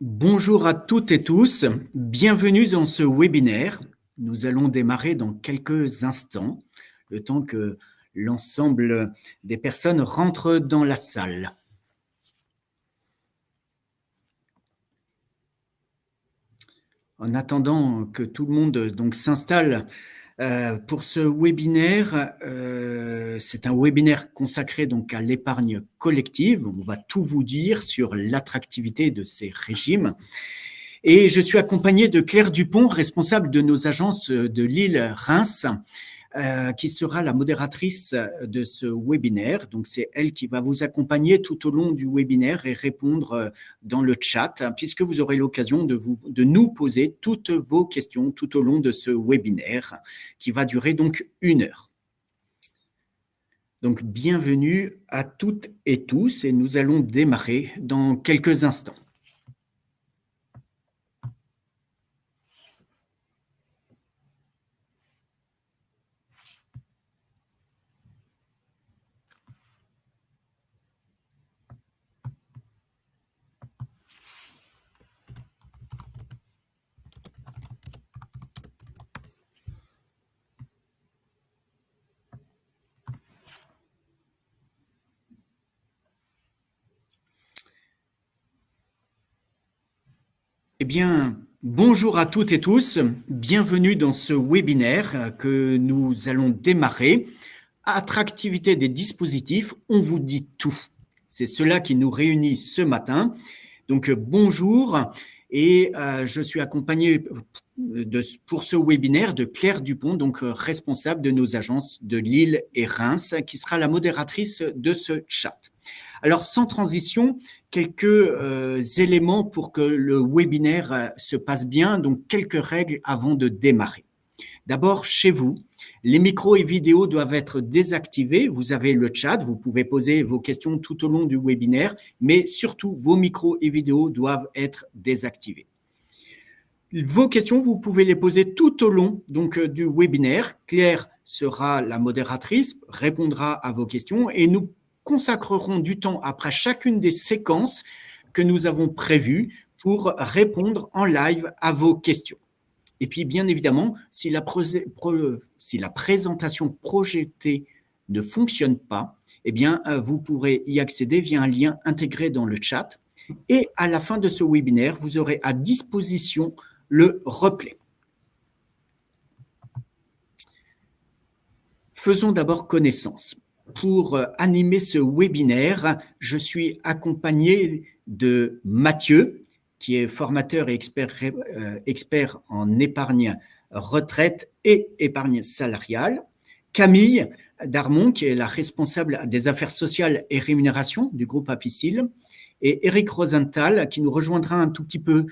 Bonjour à toutes et tous, bienvenue dans ce webinaire. Nous allons démarrer dans quelques instants, le temps que l'ensemble des personnes rentrent dans la salle. En attendant que tout le monde donc s'installe pour ce webinaire, c'est un webinaire consacré donc à l'épargne collective. On va tout vous dire sur l'attractivité de ces régimes. Et je suis accompagné de Claire Dupont, responsable de nos agences de Lille-Reims, qui sera la modératrice de ce webinaire. Donc, c'est elle qui va vous accompagner tout au long du webinaire et répondre dans le chat, puisque vous aurez l'occasion de nous poser toutes vos questions tout au long de ce webinaire, qui va durer donc 1 heure. Donc, bienvenue à toutes et tous, et nous allons démarrer dans quelques instants. Eh bien, bonjour à toutes et tous, bienvenue dans ce webinaire que nous allons démarrer. Attractivité des dispositifs, on vous dit tout. C'est cela qui nous réunit ce matin. Donc, bonjour, et je suis accompagné pour ce webinaire de Claire Dupont, donc responsable de nos agences de Lille et Reims, qui sera la modératrice de ce chat. Alors, sans transition, quelques éléments pour que le webinaire se passe bien, donc quelques règles avant de démarrer. D'abord, chez vous, les micros et vidéos doivent être désactivés. Vous avez le chat, vous pouvez poser vos questions tout au long du webinaire, mais surtout, vos micros et vidéos doivent être désactivés. Vos questions, vous pouvez les poser tout au long donc, du webinaire. Claire sera la modératrice, répondra à vos questions et nous consacrerons du temps après chacune des séquences que nous avons prévues pour répondre en live à vos questions. Et puis, bien évidemment, si la présentation projetée ne fonctionne pas, eh bien, vous pourrez y accéder via un lien intégré dans le chat. Et à la fin de ce webinaire, vous aurez à disposition le replay. Faisons d'abord connaissance. Pour animer ce webinaire, je suis accompagné de Mathieu, qui est formateur et expert en épargne retraite et épargne salariale. Camille Darmon, qui est la responsable des affaires sociales et rémunération du groupe Apicil. Et Eric Rosenthal, qui nous rejoindra un tout petit peu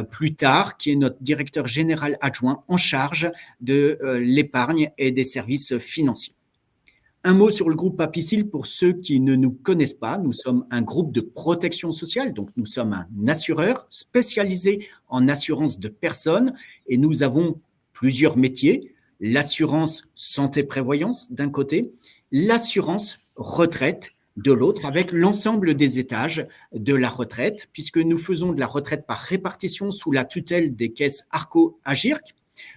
plus tard, qui est notre directeur général adjoint en charge de l'épargne et des services financiers. Un mot sur le groupe Apicil pour ceux qui ne nous connaissent pas. Nous sommes un groupe de protection sociale, donc nous sommes un assureur spécialisé en assurance de personnes et nous avons plusieurs métiers. L'assurance santé-prévoyance d'un côté, l'assurance retraite de l'autre, avec l'ensemble des étages de la retraite, puisque nous faisons de la retraite par répartition sous la tutelle des caisses Arco-Agirc.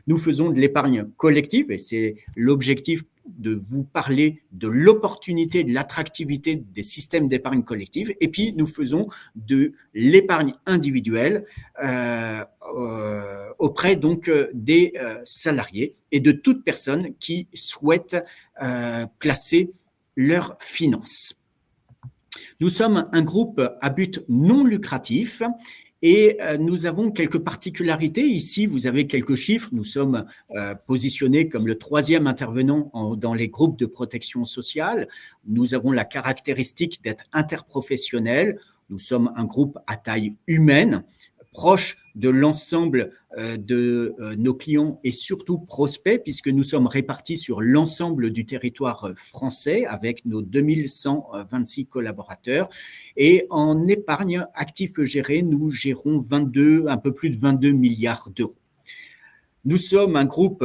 Nous faisons de l'épargne collective et c'est l'objectif de vous parler de l'opportunité, de l'attractivité des systèmes d'épargne collective. Et puis, nous faisons de l'épargne individuelle auprès donc des salariés et de toute personne qui souhaite placer leurs finances. Nous sommes un groupe à but non lucratif et nous avons quelques particularités. Ici, vous avez quelques chiffres. Nous sommes positionnés comme le 3e intervenant dans les groupes de protection sociale. Nous avons la caractéristique d'être interprofessionnel. Nous sommes un groupe à taille humaine, proche de l'ensemble de nos clients et surtout prospects, puisque nous sommes répartis sur l'ensemble du territoire français avec nos 2126 collaborateurs. Et en épargne actif géré, nous gérons un peu plus de 22 milliards d'euros. Nous sommes un groupe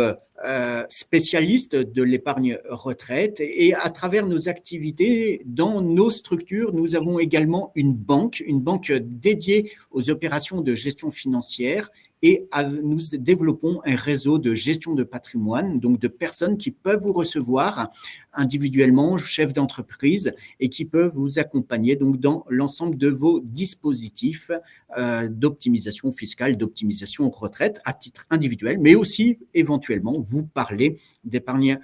spécialistes de l'épargne retraite et à travers nos activités, dans nos structures, nous avons également une banque dédiée aux opérations de gestion financière et nous développons un réseau de gestion de patrimoine, donc de personnes qui peuvent vous recevoir individuellement, chefs d'entreprise, et qui peuvent vous accompagner donc dans l'ensemble de vos dispositifs d'optimisation fiscale, d'optimisation retraite à titre individuel, mais aussi éventuellement vous parler d'épargne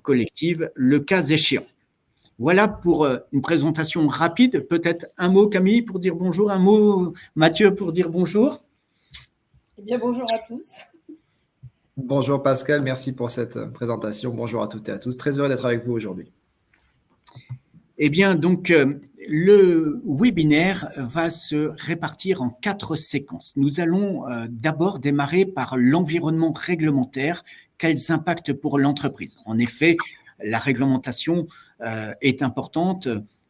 collective le cas échéant. Voilà pour une présentation rapide. Peut-être un mot, Camille, pour dire bonjour, un mot, Mathieu, pour dire bonjour. Eh bien, bonjour à tous. Bonjour Pascal, merci pour cette présentation. Bonjour à toutes et à tous. Très heureux d'être avec vous aujourd'hui. Eh bien, donc, le webinaire va se répartir en 4 séquences. Nous allons d'abord démarrer par l'environnement réglementaire, quels impacts pour l'entreprise. En effet, la réglementation est importante,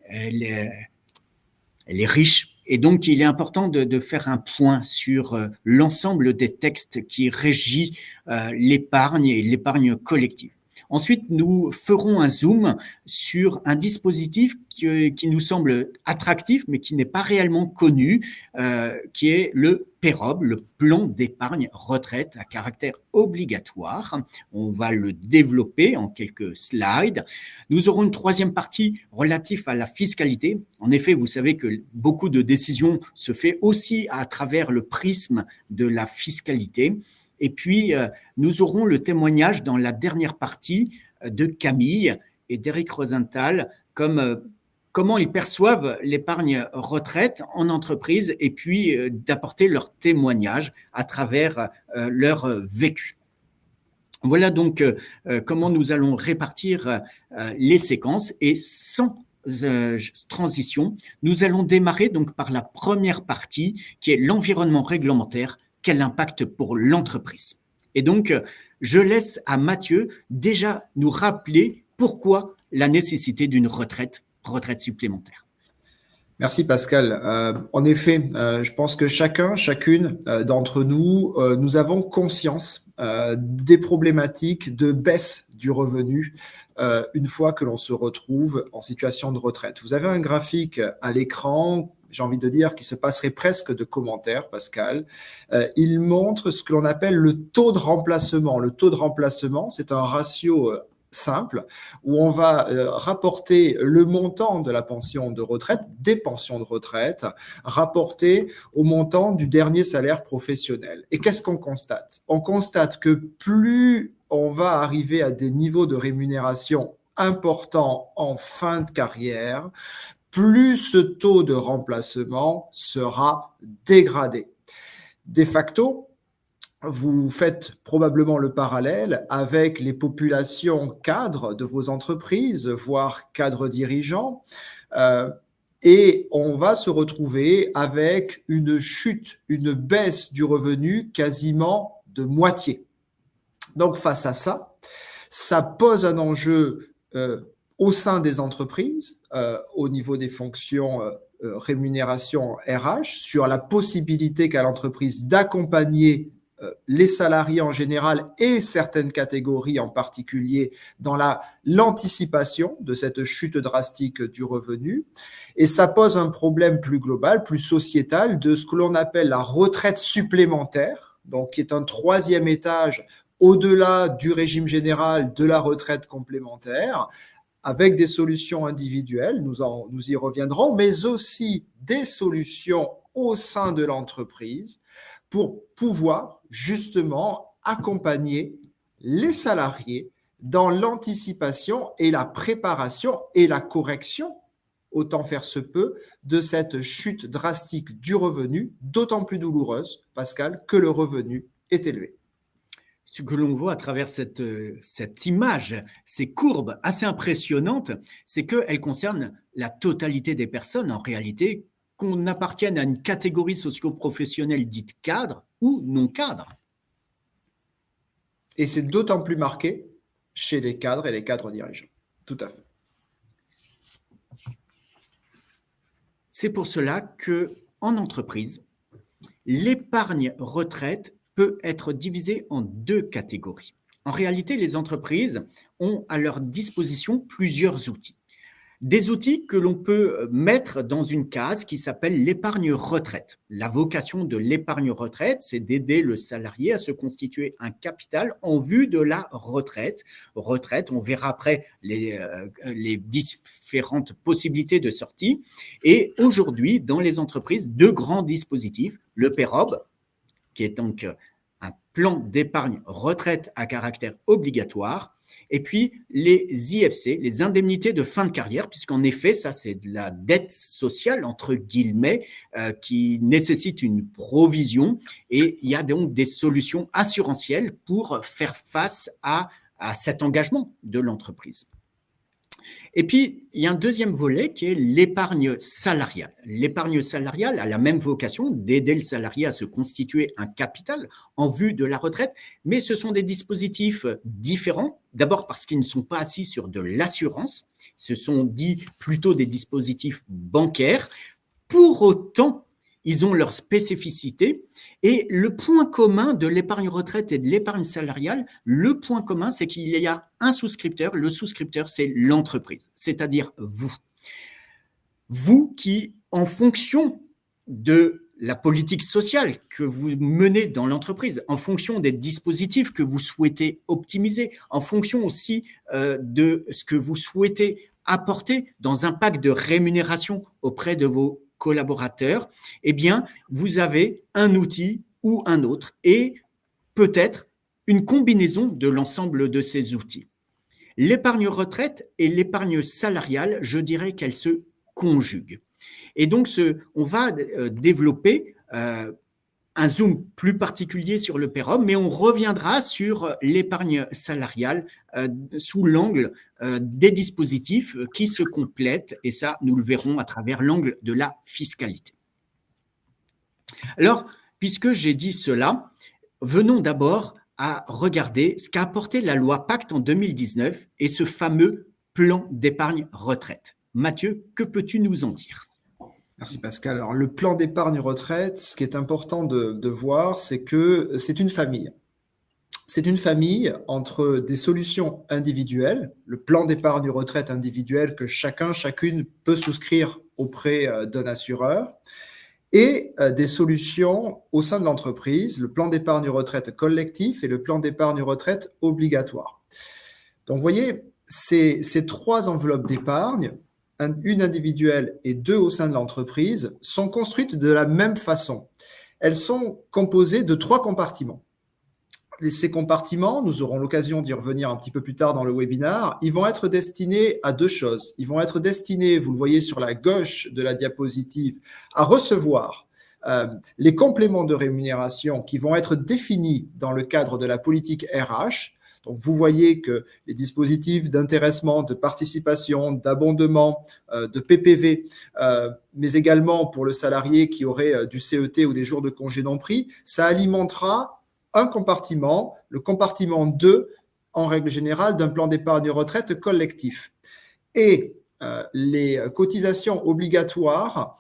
elle est riche. Et donc, il est important de faire un point sur l'ensemble des textes qui régissent l'épargne et l'épargne collective. Ensuite, nous ferons un zoom sur un dispositif qui nous semble attractif, mais qui n'est pas réellement connu, qui est le PEROB, le plan d'épargne retraite à caractère obligatoire. On va le développer en quelques slides. Nous aurons une troisième partie relative à la fiscalité. En effet, vous savez que beaucoup de décisions se font aussi à travers le prisme de la fiscalité. Et puis, nous aurons le témoignage dans la dernière partie de Camille et d'Éric Rosenthal, comment ils perçoivent l'épargne retraite en entreprise et puis d'apporter leur témoignage à travers leur vécu. Voilà donc comment nous allons répartir les séquences et sans transition, nous allons démarrer donc par la première partie qui est l'environnement réglementaire. Quel impact pour l'entreprise? Et donc, je laisse à Mathieu déjà nous rappeler pourquoi la nécessité d'une retraite supplémentaire. Merci Pascal. En effet, je pense que chacune d'entre nous, nous avons conscience des problématiques de baisse du revenu une fois que l'on se retrouve en situation de retraite. Vous avez un graphique à l'écran, j'ai envie de dire, qui se passerait presque de commentaires, Pascal. Il montre ce que l'on appelle le taux de remplacement. Le taux de remplacement, c'est un ratio simple où on va rapporter le montant de la pension de retraite, des pensions de retraite, rapporté au montant du dernier salaire professionnel. Et qu'est-ce qu'on constate? On constate que plus on va arriver à des niveaux de rémunération importants en fin de carrière, plus ce taux de remplacement sera dégradé. De facto, vous faites probablement le parallèle avec les populations cadres de vos entreprises, voire cadres dirigeants, et on va se retrouver avec une chute, une baisse du revenu quasiment de moitié. Donc face à ça, ça pose un enjeu au sein des entreprises, au niveau des fonctions rémunération RH, sur la possibilité qu'a l'entreprise d'accompagner les salariés en général et certaines catégories en particulier dans l'anticipation de cette chute drastique du revenu. Et ça pose un problème plus global, plus sociétal, de ce que l'on appelle la retraite supplémentaire, donc qui est un troisième étage au-delà du régime général de la retraite complémentaire, avec des solutions individuelles, nous y reviendrons, mais aussi des solutions au sein de l'entreprise pour pouvoir justement accompagner les salariés dans l'anticipation et la préparation et la correction, autant faire se peut, de cette chute drastique du revenu, d'autant plus douloureuse, Pascal, que le revenu est élevé. Ce que l'on voit à travers cette image, ces courbes assez impressionnantes, c'est qu'elles concernent la totalité des personnes en réalité, qu'on appartienne à une catégorie socio-professionnelle dite cadre ou non cadre. Et c'est d'autant plus marqué chez les cadres et les cadres dirigeants. Tout à fait. C'est pour cela qu'en entreprise, l'épargne retraite peut être divisée en deux catégories. En réalité, les entreprises ont à leur disposition plusieurs outils. Des outils que l'on peut mettre dans une case qui s'appelle l'épargne retraite. La vocation de l'épargne retraite, c'est d'aider le salarié à se constituer un capital en vue de la retraite. Retraite, on verra après les différentes possibilités de sortie. Et aujourd'hui, dans les entreprises, deux grands dispositifs, le PEROB, qui est donc un plan d'épargne retraite à caractère obligatoire, et puis les IFC, les indemnités de fin de carrière, puisqu'en effet, ça c'est de la dette sociale, entre guillemets, qui nécessite une provision, et il y a donc des solutions assurantielles pour faire face à cet engagement de l'entreprise. Et puis, il y a un deuxième volet qui est l'épargne salariale. L'épargne salariale a la même vocation d'aider le salarié à se constituer un capital en vue de la retraite, mais ce sont des dispositifs différents. D'abord parce qu'ils ne sont pas assis sur de l'assurance, ce sont dits plutôt des dispositifs bancaires. Pour autant, ils ont leurs spécificités et le point commun de l'épargne retraite et de l'épargne salariale, le point commun, c'est qu'il y a un souscripteur. Le souscripteur, c'est l'entreprise, c'est-à-dire vous. Vous qui, en fonction de la politique sociale que vous menez dans l'entreprise, en fonction des dispositifs que vous souhaitez optimiser, en fonction aussi de ce que vous souhaitez apporter dans un pacte de rémunération auprès de vos collaborateurs, eh bien, vous avez un outil ou un autre et peut-être une combinaison de l'ensemble de ces outils. L'épargne retraite et l'épargne salariale, je dirais qu'elles se conjuguent. Et donc, on va développer un zoom plus particulier sur le PEROB, mais on reviendra sur l'épargne salariale sous l'angle des dispositifs qui se complètent, et ça, nous le verrons à travers l'angle de la fiscalité. Alors, puisque j'ai dit cela, venons d'abord à regarder ce qu'a apporté la loi Pacte en 2019 et ce fameux plan d'épargne retraite. Mathieu, que peux-tu nous en dire ? Merci Pascal. Alors, le plan d'épargne retraite, ce qui est important de voir, c'est que c'est une famille. C'est une famille entre des solutions individuelles, le plan d'épargne retraite individuel que chacune peut souscrire auprès d'un assureur, et des solutions au sein de l'entreprise, le plan d'épargne retraite collectif et le plan d'épargne retraite obligatoire. Donc, vous voyez, ces trois enveloppes d'épargne, une individuelle et deux au sein de l'entreprise, sont construites de la même façon. Elles sont composées de trois compartiments. Ces compartiments, nous aurons l'occasion d'y revenir un petit peu plus tard dans le webinaire, ils vont être destinés à deux choses. Ils vont être destinés, vous le voyez sur la gauche de la diapositive, à recevoir les compléments de rémunération qui vont être définis dans le cadre de la politique RH. Donc, vous voyez que les dispositifs d'intéressement, de participation, d'abondement, de PPV, mais également pour le salarié qui aurait du CET ou des jours de congé non pris, ça alimentera un compartiment, le compartiment 2, en règle générale, d'un plan d'épargne retraite collectif. Et les cotisations obligatoires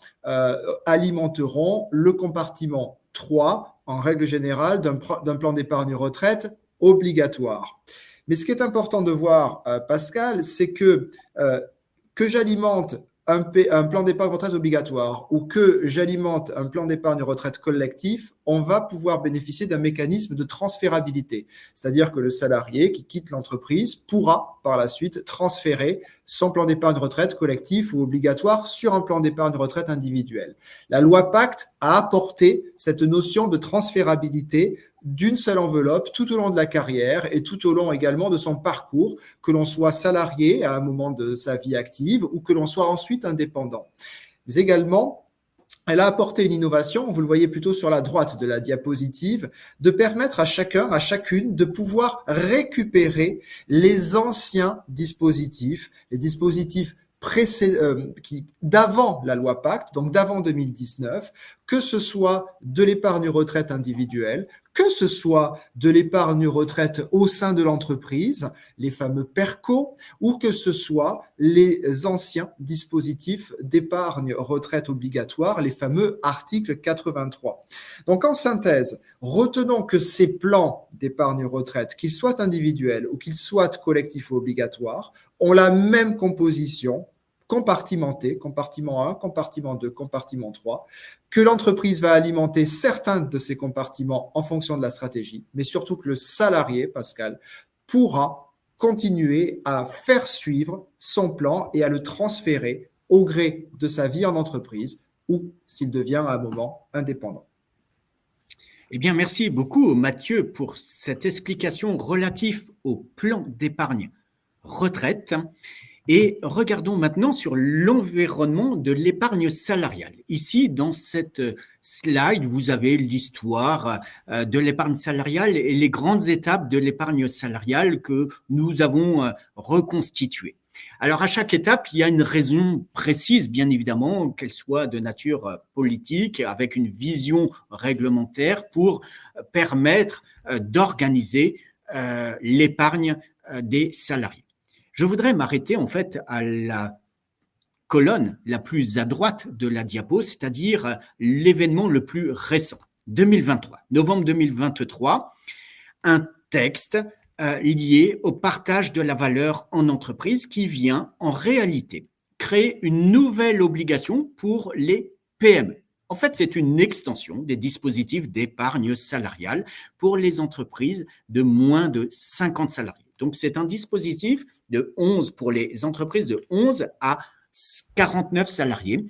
alimenteront le compartiment 3, en règle générale, d'un plan d'épargne retraite obligatoire. Mais ce qui est important de voir, Pascal, c'est que j'alimente un plan d'épargne retraite obligatoire ou que j'alimente un plan d'épargne retraite collectif, on va pouvoir bénéficier d'un mécanisme de transférabilité. C'est-à-dire que le salarié qui quitte l'entreprise pourra par la suite transférer son plan d'épargne retraite collectif ou obligatoire sur un plan d'épargne retraite individuel. La loi Pacte a apporté cette notion de transférabilité d'une seule enveloppe tout au long de la carrière et tout au long également de son parcours, que l'on soit salarié à un moment de sa vie active ou que l'on soit ensuite indépendant. Mais également, elle a apporté une innovation, vous le voyez plutôt sur la droite de la diapositive, de permettre à chacun, à chacune de pouvoir récupérer les anciens dispositifs, les dispositifs d'avant la loi Pacte, donc d'avant 2019, que ce soit de l'épargne retraite individuelle, que ce soit de l'épargne retraite au sein de l'entreprise, les fameux PERCO, ou que ce soit les anciens dispositifs d'épargne retraite obligatoire, les fameux articles 83. Donc en synthèse, retenons que ces plans d'épargne retraite, qu'ils soient individuels ou qu'ils soient collectifs ou obligatoires, ont la même composition, compartimentés, compartiment 1, compartiment 2, compartiment 3, que l'entreprise va alimenter certains de ces compartiments en fonction de la stratégie, mais surtout que le salarié, Pascal, pourra continuer à faire suivre son plan et à le transférer au gré de sa vie en entreprise ou s'il devient à un moment indépendant. Eh bien, merci beaucoup, Mathieu, pour cette explication relative au plan d'épargne retraite. Et regardons maintenant sur l'environnement de l'épargne salariale. Ici, dans cette slide, vous avez l'histoire de l'épargne salariale et les grandes étapes de l'épargne salariale que nous avons reconstituées. Alors, à chaque étape, il y a une raison précise, bien évidemment, qu'elle soit de nature politique, avec une vision réglementaire pour permettre d'organiser l'épargne des salariés. Je voudrais m'arrêter en fait à la colonne la plus à droite de la diapo, c'est-à-dire l'événement le plus récent, 2023, novembre 2023, un texte lié au partage de la valeur en entreprise qui vient en réalité créer une nouvelle obligation pour les PME. En fait, c'est une extension des dispositifs d'épargne salariale pour les entreprises de moins de 50 salariés. Donc, c'est un dispositif de 11 pour les entreprises de 11 à 49 salariés.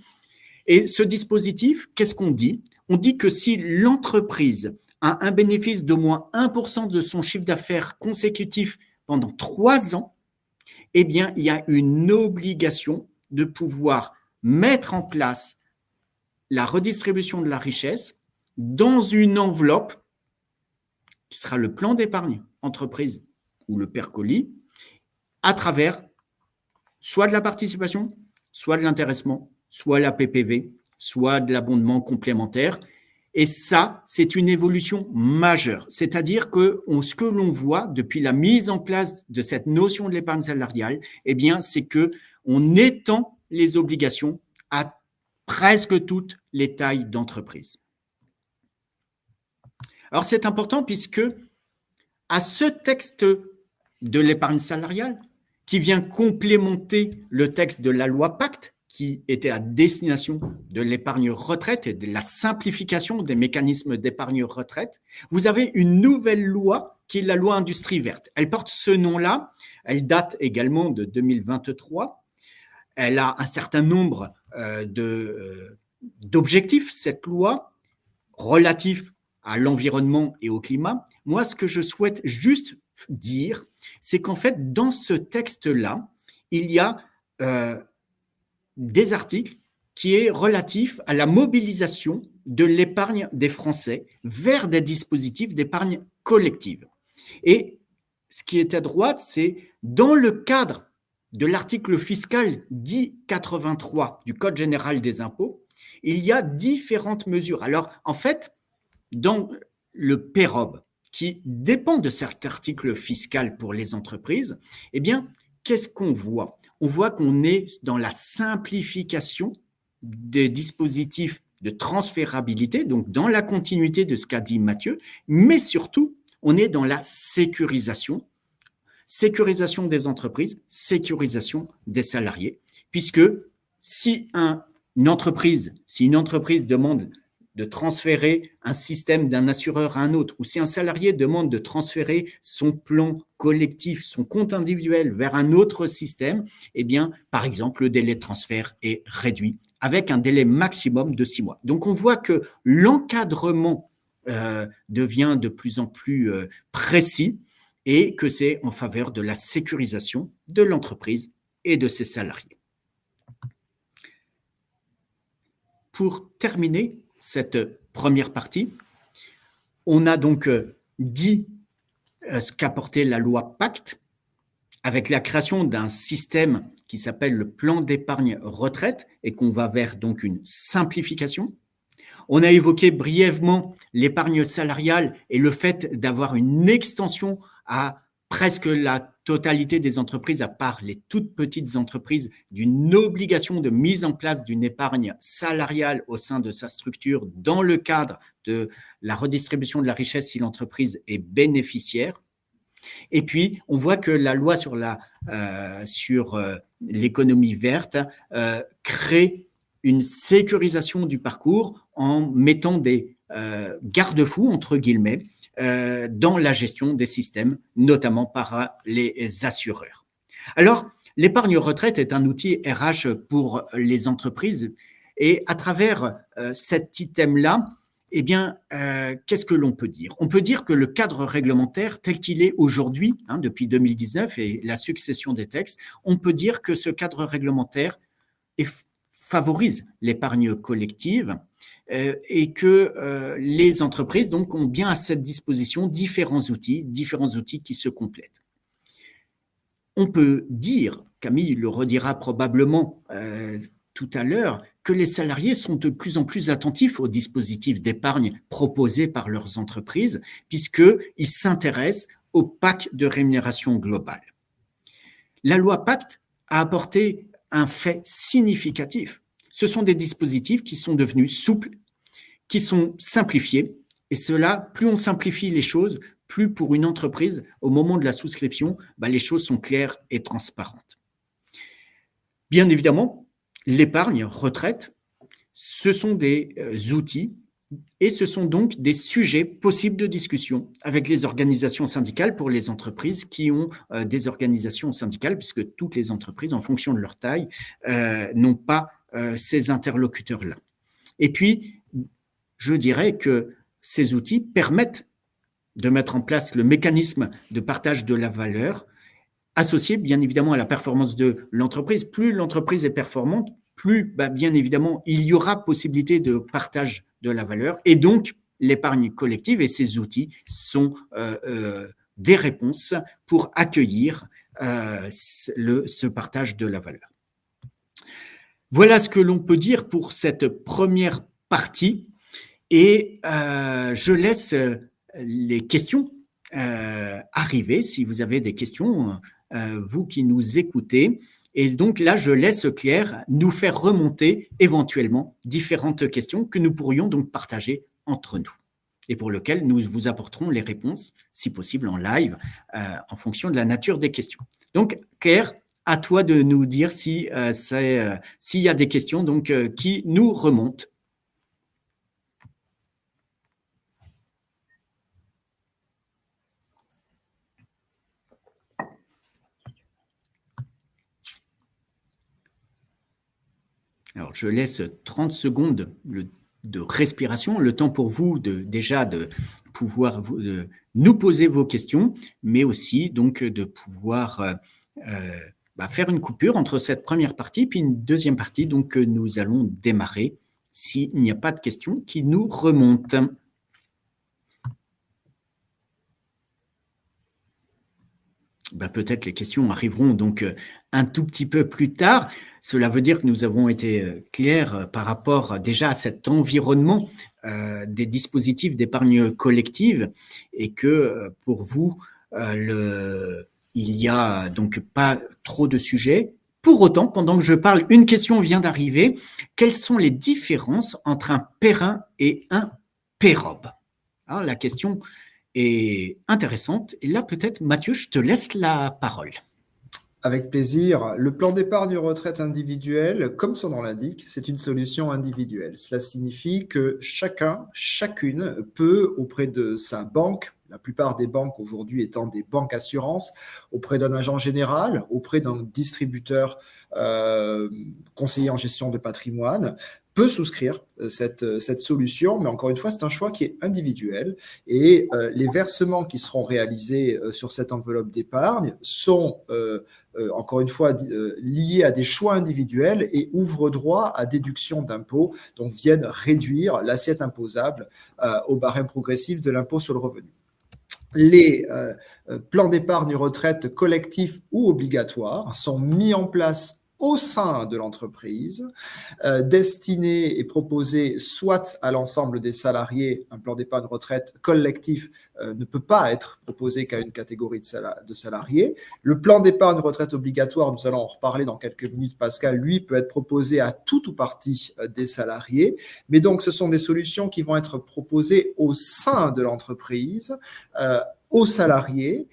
Et ce dispositif, qu'est-ce qu'on dit? On dit que si l'entreprise a un bénéfice d'au moins 1% de son chiffre d'affaires consécutif pendant 3 ans, eh bien, il y a une obligation de pouvoir mettre en place la redistribution de la richesse dans une enveloppe qui sera le plan d'épargne entreprise ou le PERCOLI, à travers soit de la participation, soit de l'intéressement, soit la PPV, soit de l'abondement complémentaire. Et ça, c'est une évolution majeure. C'est-à-dire que ce que l'on voit depuis la mise en place de cette notion de l'épargne salariale, eh bien, c'est qu'on étend les obligations à presque toutes les tailles d'entreprise. Alors, c'est important puisque à ce texte de l'épargne salariale, qui vient complémenter le texte de la loi Pacte, qui était à destination de l'épargne retraite et de la simplification des mécanismes d'épargne retraite, vous avez une nouvelle loi qui est la loi Industrie verte. Elle porte ce nom-là, elle date également de 2023, elle a un certain nombre d'objectifs, cette loi, relatifs à l'environnement et au climat. Moi, ce que je souhaite juste dire, c'est qu'en fait, dans ce texte-là, il y a des articles qui est relatif à la mobilisation de l'épargne des Français vers des dispositifs d'épargne collective. Et ce qui est à droite, c'est dans le cadre de l'article fiscal dit 83 du Code général des impôts, il y a différentes mesures. Alors, en fait, dans le PEROB, qui dépend de cet article fiscal pour les entreprises, eh bien, qu'est-ce qu'on voit? On voit qu'on est dans la simplification des dispositifs de transférabilité, donc dans la continuité de ce qu'a dit Mathieu, mais surtout, on est dans la sécurisation des entreprises, sécurisation des salariés, puisque si une entreprise demande de transférer un système d'un assureur à un autre, ou si un salarié demande de transférer son plan collectif, son compte individuel vers un autre système, eh bien, par exemple, le délai de transfert est réduit avec un délai maximum de 6 mois. Donc, on voit que l'encadrement devient de plus en plus précis et que c'est en faveur de la sécurisation de l'entreprise et de ses salariés. Pour terminer cette première partie, on a donc dit ce qu'apportait la loi Pacte avec la création d'un système qui s'appelle le plan d'épargne retraite et qu'on va vers donc une simplification. On a évoqué brièvement l'épargne salariale et le fait d'avoir une extension à presque la totalité des entreprises, à part les toutes petites entreprises, d'une obligation de mise en place d'une épargne salariale au sein de sa structure dans le cadre de la redistribution de la richesse si l'entreprise est bénéficiaire. Et puis, on voit que la loi sur l'économie verte crée une sécurisation du parcours en mettant des garde-fous, entre guillemets, dans la gestion des systèmes, notamment par les assureurs. Alors, l'épargne retraite est un outil RH pour les entreprises et à travers cet item-là, eh bien, qu'est-ce que l'on peut dire? On peut dire que le cadre réglementaire tel qu'il est aujourd'hui, depuis 2019 et la succession des textes, on peut dire que ce cadre réglementaire favorise l'épargne collective et que les entreprises donc, ont bien à cette disposition différents outils qui se complètent. On peut dire, Camille le redira probablement tout à l'heure, que les salariés sont de plus en plus attentifs aux dispositifs d'épargne proposés par leurs entreprises, puisqu'ils s'intéressent au pacte de rémunération globale. La loi Pacte a apporté un fait significatif. Ce sont des dispositifs qui sont devenus souples, qui sont simplifiés, et cela, plus on simplifie les choses, plus pour une entreprise, au moment de la souscription, les choses sont claires et transparentes. Bien évidemment, l'épargne retraite, ce sont des outils et ce sont donc des sujets possibles de discussion avec les organisations syndicales pour les entreprises qui ont des organisations syndicales, puisque toutes les entreprises, en fonction de leur taille, n'ont pas ces interlocuteurs-là. Et puis, je dirais que ces outils permettent de mettre en place le mécanisme de partage de la valeur associé bien évidemment à la performance de l'entreprise. Plus l'entreprise est performante, plus bien évidemment il y aura possibilité de partage de la valeur et donc l'épargne collective et ces outils sont des réponses pour accueillir ce partage de la valeur. Voilà ce que l'on peut dire pour cette première partie et je laisse les questions arriver si vous avez des questions, vous qui nous écoutez. Et donc là, je laisse Claire nous faire remonter éventuellement différentes questions que nous pourrions donc partager entre nous et pour lesquelles nous vous apporterons les réponses, si possible en live, en fonction de la nature des questions. Donc Claire, à toi de nous dire s'il y a des questions donc, qui nous remontent. Alors, je laisse 30 secondes de respiration, le temps pour vous déjà de pouvoir nous poser vos questions, mais aussi donc de pouvoir faire une coupure entre cette première partie puis une deuxième partie donc, que nous allons démarrer s'il n'y a pas de questions qui nous remontent. Peut-être les questions arriveront donc un tout petit peu plus tard. Cela veut dire que nous avons été clairs par rapport déjà à cet environnement des dispositifs d'épargne collective et que pour vous, il n'y a donc pas trop de sujets. Pour autant, pendant que je parle, une question vient d'arriver. Quelles sont les différences entre un PERIN et un PEROB? Alors, la question est intéressante. Et là, peut-être, Mathieu, je te laisse la parole. Avec plaisir. Le plan d'épargne retraite individuel, comme son nom l'indique, c'est une solution individuelle. Cela signifie que chacune peut, auprès de sa banque, la plupart des banques aujourd'hui étant des banques assurances, auprès d'un agent général, auprès d'un distributeur conseiller en gestion de patrimoine, peut souscrire cette solution, mais encore une fois, c'est un choix qui est individuel et les versements qui seront réalisés sur cette enveloppe d'épargne sont encore une fois liés à des choix individuels et ouvrent droit à déduction d'impôts, donc viennent réduire l'assiette imposable au barème progressif de l'impôt sur le revenu. Les plans d'épargne retraite collectifs ou obligatoires sont mis en place au sein de l'entreprise, destiné et proposé soit à l'ensemble des salariés. Un plan d'épargne retraite collectif ne peut pas être proposé qu'à une catégorie de salariés. Le plan d'épargne retraite obligatoire, nous allons en reparler dans quelques minutes, Pascal, lui peut être proposé à tout ou partie des salariés. Mais donc, ce sont des solutions qui vont être proposées au sein de l'entreprise, aux salariés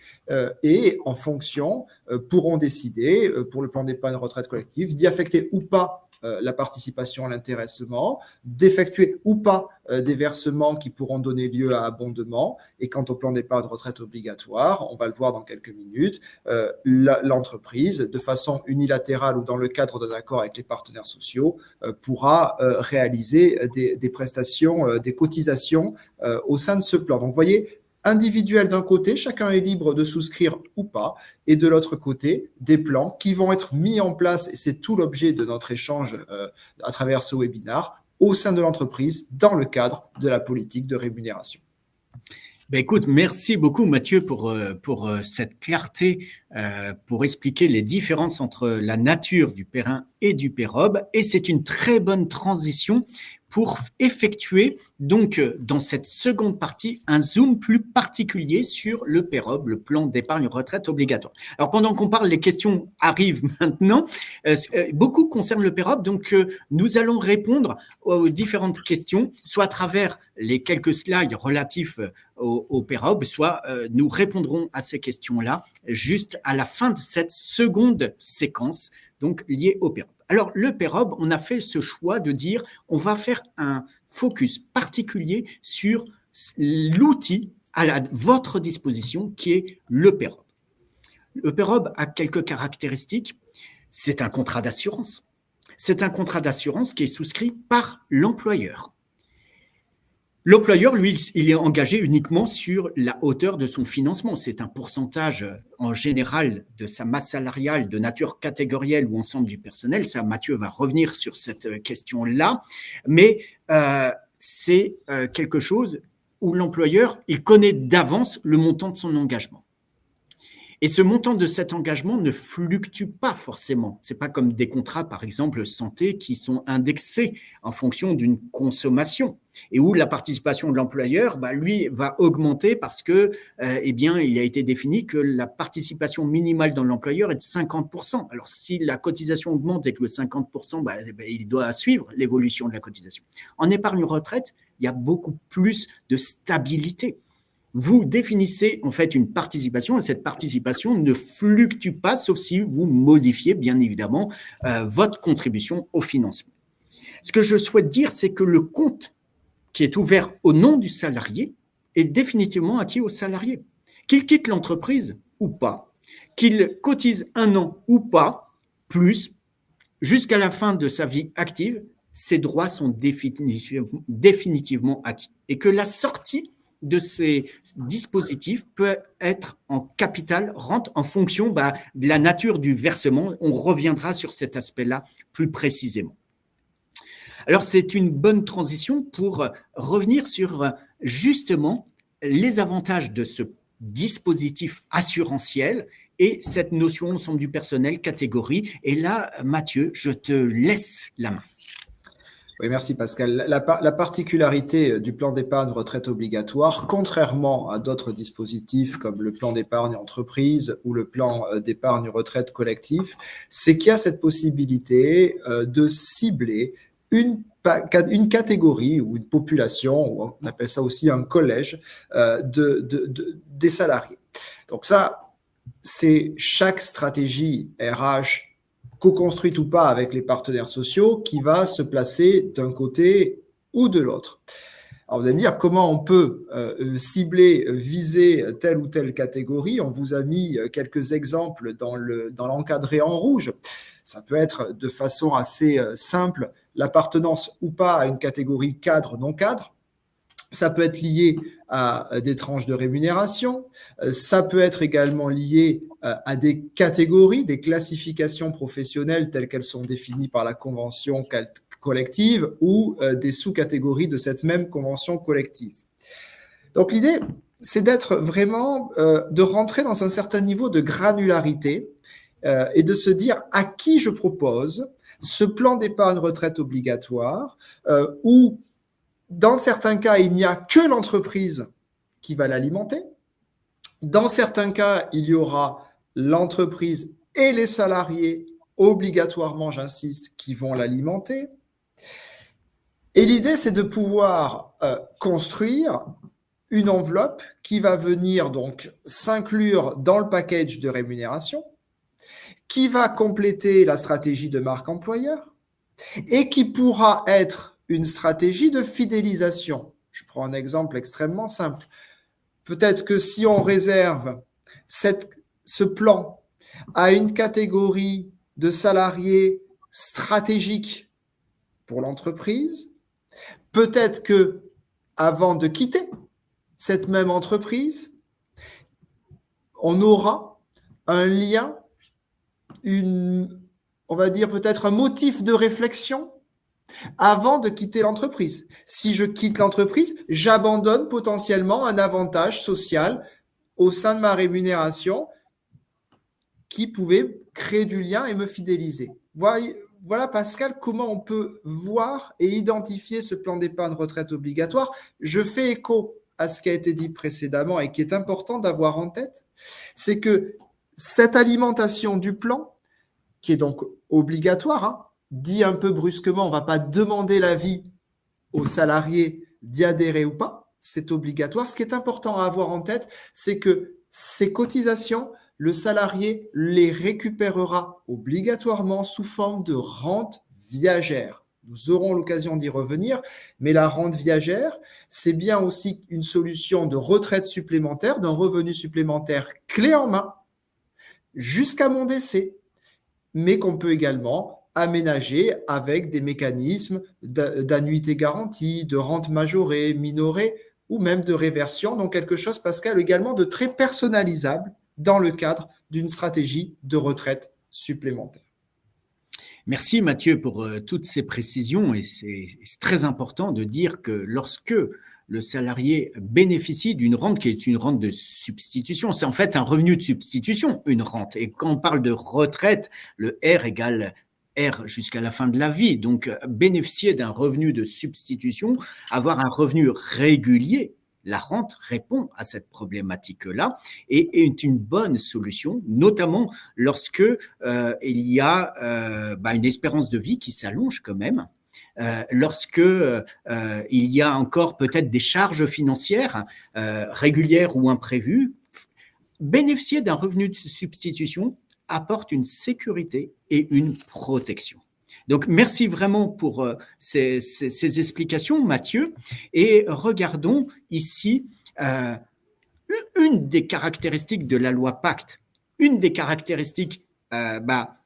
et en fonction pourront décider pour le plan d'épargne retraite collective d'y affecter ou pas la participation à l'intéressement, d'effectuer ou pas des versements qui pourront donner lieu à abondement. Et quant au plan d'épargne retraite obligatoire, on va le voir dans quelques minutes, l'entreprise, de façon unilatérale ou dans le cadre d'un accord avec les partenaires sociaux, pourra réaliser des prestations, des cotisations au sein de ce plan. Donc, vous voyez, individuel d'un côté, chacun est libre de souscrire ou pas, et de l'autre côté, des plans qui vont être mis en place, et c'est tout l'objet de notre échange à travers ce webinaire, au sein de l'entreprise, dans le cadre de la politique de rémunération. Ben écoute, merci beaucoup Mathieu pour cette clarté, pour expliquer les différences entre la nature du PER1 et du PEROB, et c'est une très bonne transition pour effectuer donc dans cette seconde partie un zoom plus particulier sur le PEROB, le plan d'épargne retraite obligatoire. Alors pendant qu'on parle, les questions arrivent maintenant. Beaucoup concernent le PEROB, donc nous allons répondre aux différentes questions, soit à travers les quelques slides relatifs au PEROB, soit nous répondrons à ces questions-là juste à la fin de cette seconde séquence, donc liée au PEROB. Alors, le PEROB, on a fait ce choix de dire on va faire un focus particulier sur l'outil à votre disposition qui est le PEROB. Le PEROB a quelques caractéristiques. C'est un contrat d'assurance. C'est un contrat d'assurance qui est souscrit par l'employeur. L'employeur, lui, il est engagé uniquement sur la hauteur de son financement. C'est un pourcentage en général de sa masse salariale de nature catégorielle ou ensemble du personnel. Ça, Mathieu va revenir sur cette question-là. Mais c'est quelque chose où l'employeur, il connaît d'avance le montant de son engagement. Et ce montant de cet engagement ne fluctue pas forcément. Ce n'est pas comme des contrats, par exemple, santé, qui sont indexés en fonction d'une consommation et où la participation de l'employeur, lui, va augmenter parce que, il a été défini que la participation minimale dans l'employeur est de 50%. Alors, si la cotisation augmente et que le 50%, il doit suivre l'évolution de la cotisation. En épargne retraite, il y a beaucoup plus de stabilité. Vous définissez en fait une participation et cette participation ne fluctue pas sauf si vous modifiez bien évidemment votre contribution au financement. Ce que je souhaite dire, c'est que le compte qui est ouvert au nom du salarié est définitivement acquis au salarié. Qu'il quitte l'entreprise ou pas, qu'il cotise 1 an ou pas, plus, jusqu'à la fin de sa vie active, ses droits sont définitivement acquis. Et que la sortie de ces dispositifs peut être en capital rente en fonction de la nature du versement. On reviendra sur cet aspect-là plus précisément. Alors, c'est une bonne transition pour revenir sur justement les avantages de ce dispositif assurantiel et cette notion ensemble du personnel catégorie. Et là, Mathieu, je te laisse la main. Oui, merci Pascal. La particularité du plan d'épargne retraite obligatoire, contrairement à d'autres dispositifs comme le plan d'épargne entreprise ou le plan d'épargne retraite collectif, c'est qu'il y a cette possibilité de cibler une catégorie ou une population, ou on appelle ça aussi un collège, des salariés. Donc ça, c'est chaque stratégie RH co-construite ou pas avec les partenaires sociaux qui va se placer d'un côté ou de l'autre. Alors vous allez me dire comment on peut cibler, viser telle ou telle catégorie. On vous a mis quelques exemples dans l'encadré en rouge. Ça peut être de façon assez simple l'appartenance ou pas à une catégorie cadre, non cadre. Ça peut être lié à des tranches de rémunération. Ça peut être également lié à des catégories, des classifications professionnelles telles qu'elles sont définies par la convention collective ou des sous-catégories de cette même convention collective. Donc l'idée, c'est d'être vraiment, de rentrer dans un certain niveau de granularité et de se dire à qui je propose ce plan d'épargne retraite obligatoire où, dans certains cas, il n'y a que l'entreprise qui va l'alimenter. Dans certains cas, il y aura l'entreprise et les salariés obligatoirement, j'insiste, qui vont l'alimenter. Et l'idée, c'est de pouvoir construire une enveloppe qui va venir donc s'inclure dans le package de rémunération, qui va compléter la stratégie de marque employeur et qui pourra être une stratégie de fidélisation. Je prends un exemple extrêmement simple. Peut-être que si on réserve ce plan à une catégorie de salariés stratégiques pour l'entreprise, peut-être que avant de quitter cette même entreprise, on aura un lien, on va dire peut-être un motif de réflexion avant de quitter l'entreprise. Si je quitte l'entreprise, j'abandonne potentiellement un avantage social au sein de ma rémunération qui pouvait créer du lien et me fidéliser. Voilà, Pascal, comment on peut voir et identifier ce plan d'épargne retraite obligatoire. Je fais écho à ce qui a été dit précédemment et qui est important d'avoir en tête, c'est que cette alimentation du plan, qui est donc obligatoire, dit un peu brusquement, on ne va pas demander l'avis aux salariés d'y adhérer ou pas, c'est obligatoire. Ce qui est important à avoir en tête, c'est que ces cotisations, le salarié les récupérera obligatoirement sous forme de rente viagère. Nous aurons l'occasion d'y revenir, mais la rente viagère, c'est bien aussi une solution de retraite supplémentaire, d'un revenu supplémentaire clé en main jusqu'à mon décès, mais qu'on peut également aménager avec des mécanismes d'annuité garantie, de rente majorée, minorée ou même de réversion. Donc quelque chose, Pascal, également de très personnalisable dans le cadre d'une stratégie de retraite supplémentaire. Merci Mathieu pour toutes ces précisions et c'est très important de dire que lorsque le salarié bénéficie d'une rente qui est une rente de substitution, c'est en fait un revenu de substitution, une rente. Et quand on parle de retraite, le R égale R jusqu'à la fin de la vie. Donc bénéficier d'un revenu de substitution, avoir un revenu régulier, la rente répond à cette problématique-là et est une bonne solution, notamment lorsque il y a une espérance de vie qui s'allonge quand même, lorsque il y a encore peut-être des charges financières régulières ou imprévues. Bénéficier d'un revenu de substitution apporte une sécurité et une protection. Donc, merci vraiment pour ces explications, Mathieu. Et regardons ici une des caractéristiques de la loi Pacte, une des caractéristiques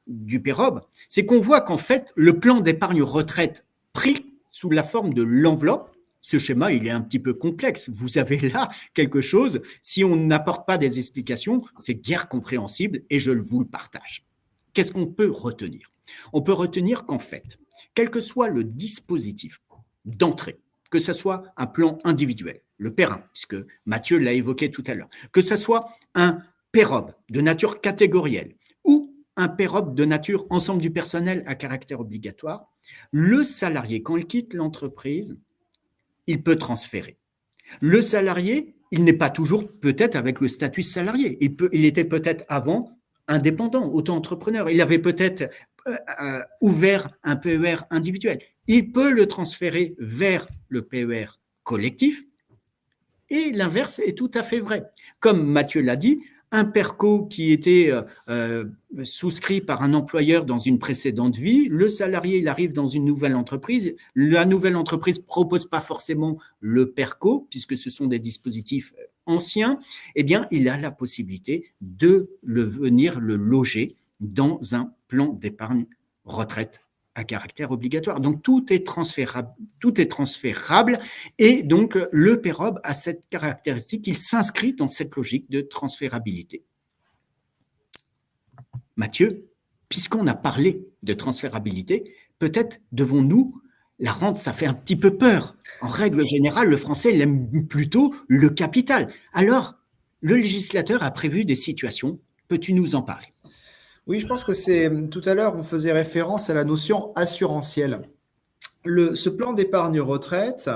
du PEROB, c'est qu'on voit qu'en fait, le plan d'épargne retraite pris sous la forme de l'enveloppe, ce schéma, il est un petit peu complexe. Vous avez là quelque chose, si on n'apporte pas des explications, c'est guère compréhensible et je vous le partage. Qu'est-ce qu'on peut retenir ? On peut retenir qu'en fait, quel que soit le dispositif d'entrée, que ce soit un plan individuel, le PERIN, puisque Mathieu l'a évoqué tout à l'heure, que ce soit un PEROB de nature catégorielle ou un PEROB de nature ensemble du personnel à caractère obligatoire, le salarié, quand il quitte l'entreprise, il peut transférer. Le salarié, il n'est pas toujours peut-être avec le statut salarié. Il était peut-être avant indépendant, auto-entrepreneur. Il avait peut-être ouvert un PER individuel. Il peut le transférer vers le PER collectif et l'inverse est tout à fait vrai. Comme Mathieu l'a dit, un PERCO qui était souscrit par un employeur dans une précédente vie, le salarié il arrive dans une nouvelle entreprise, la nouvelle entreprise ne propose pas forcément le PERCO, puisque ce sont des dispositifs anciens, eh bien il a la possibilité de venir le loger dans un plan d'épargne retraite à caractère obligatoire. Donc, tout est transférable et donc le PEROB a cette caractéristique, il s'inscrit dans cette logique de transférabilité. Mathieu, puisqu'on a parlé de transférabilité, peut-être devons-nous, la rente, ça fait un petit peu peur. En règle générale, le français, il aime plutôt le capital. Alors, le législateur a prévu des situations. Peux-tu nous en parler ? Oui, je pense que c'est tout à l'heure, on faisait référence à la notion assurantielle. Ce plan d'épargne retraite,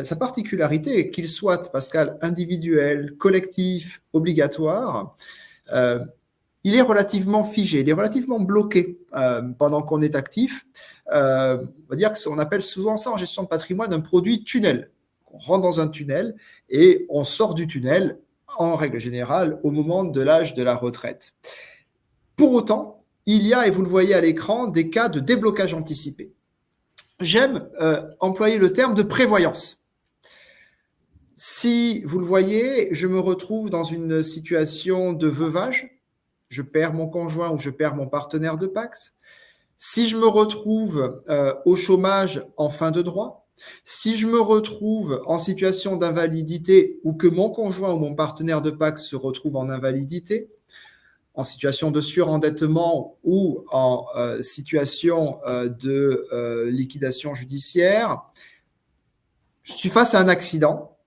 sa particularité est qu'il soit, Pascal, individuel, collectif, obligatoire, il est relativement figé, il est relativement bloqué pendant qu'on est actif. On va dire qu'on appelle souvent ça en gestion de patrimoine un produit tunnel. On rentre dans un tunnel et on sort du tunnel, en règle générale, au moment de l'âge de la retraite. Pour autant, il y a, et vous le voyez à l'écran, des cas de déblocage anticipé. J'aime employer le terme de prévoyance. Si vous le voyez, je me retrouve dans une situation de veuvage, je perds mon conjoint ou je perds mon partenaire de Pacs. Si je me retrouve au chômage en fin de droit, si je me retrouve en situation d'invalidité ou que mon conjoint ou mon partenaire de Pacs se retrouve en invalidité, en situation de surendettement ou en situation de liquidation judiciaire, je suis face à un accident,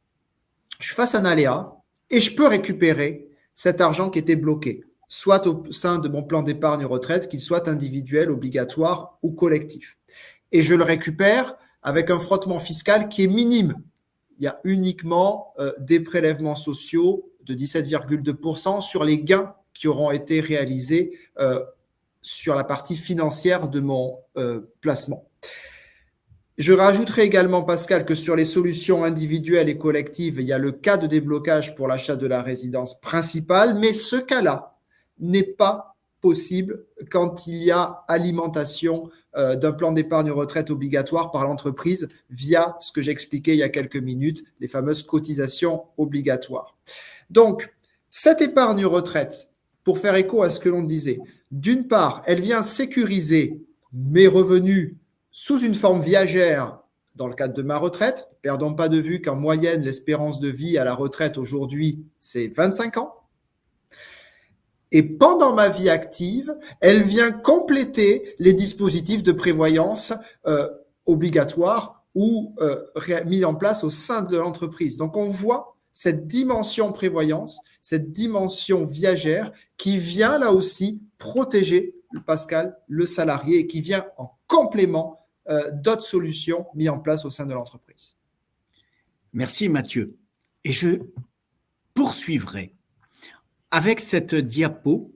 je suis face à un aléa et je peux récupérer cet argent qui était bloqué, soit au sein de mon plan d'épargne retraite, qu'il soit individuel, obligatoire ou collectif. Et je le récupère avec un frottement fiscal qui est minime. Il y a uniquement des prélèvements sociaux de 17,2% sur les gains qui auront été réalisés sur la partie financière de mon placement. Je rajouterai également, Pascal, que sur les solutions individuelles et collectives, il y a le cas de déblocage pour l'achat de la résidence principale, mais ce cas-là n'est pas possible quand il y a alimentation d'un plan d'épargne retraite obligatoire par l'entreprise via ce que j'expliquais il y a quelques minutes, les fameuses cotisations obligatoires. Donc, cette épargne retraite, pour faire écho à ce que l'on disait, d'une part, elle vient sécuriser mes revenus sous une forme viagère dans le cadre de ma retraite. Perdons pas de vue qu'en moyenne, l'espérance de vie à la retraite aujourd'hui, c'est 25 ans. Et pendant ma vie active, elle vient compléter les dispositifs de prévoyance obligatoires ou mis en place au sein de l'entreprise. Donc, on voit cette dimension prévoyance, cette dimension viagère qui vient là aussi protéger, Pascal, le salarié et qui vient en complément d'autres solutions mises en place au sein de l'entreprise. Merci Mathieu. Et je poursuivrai avec cette diapo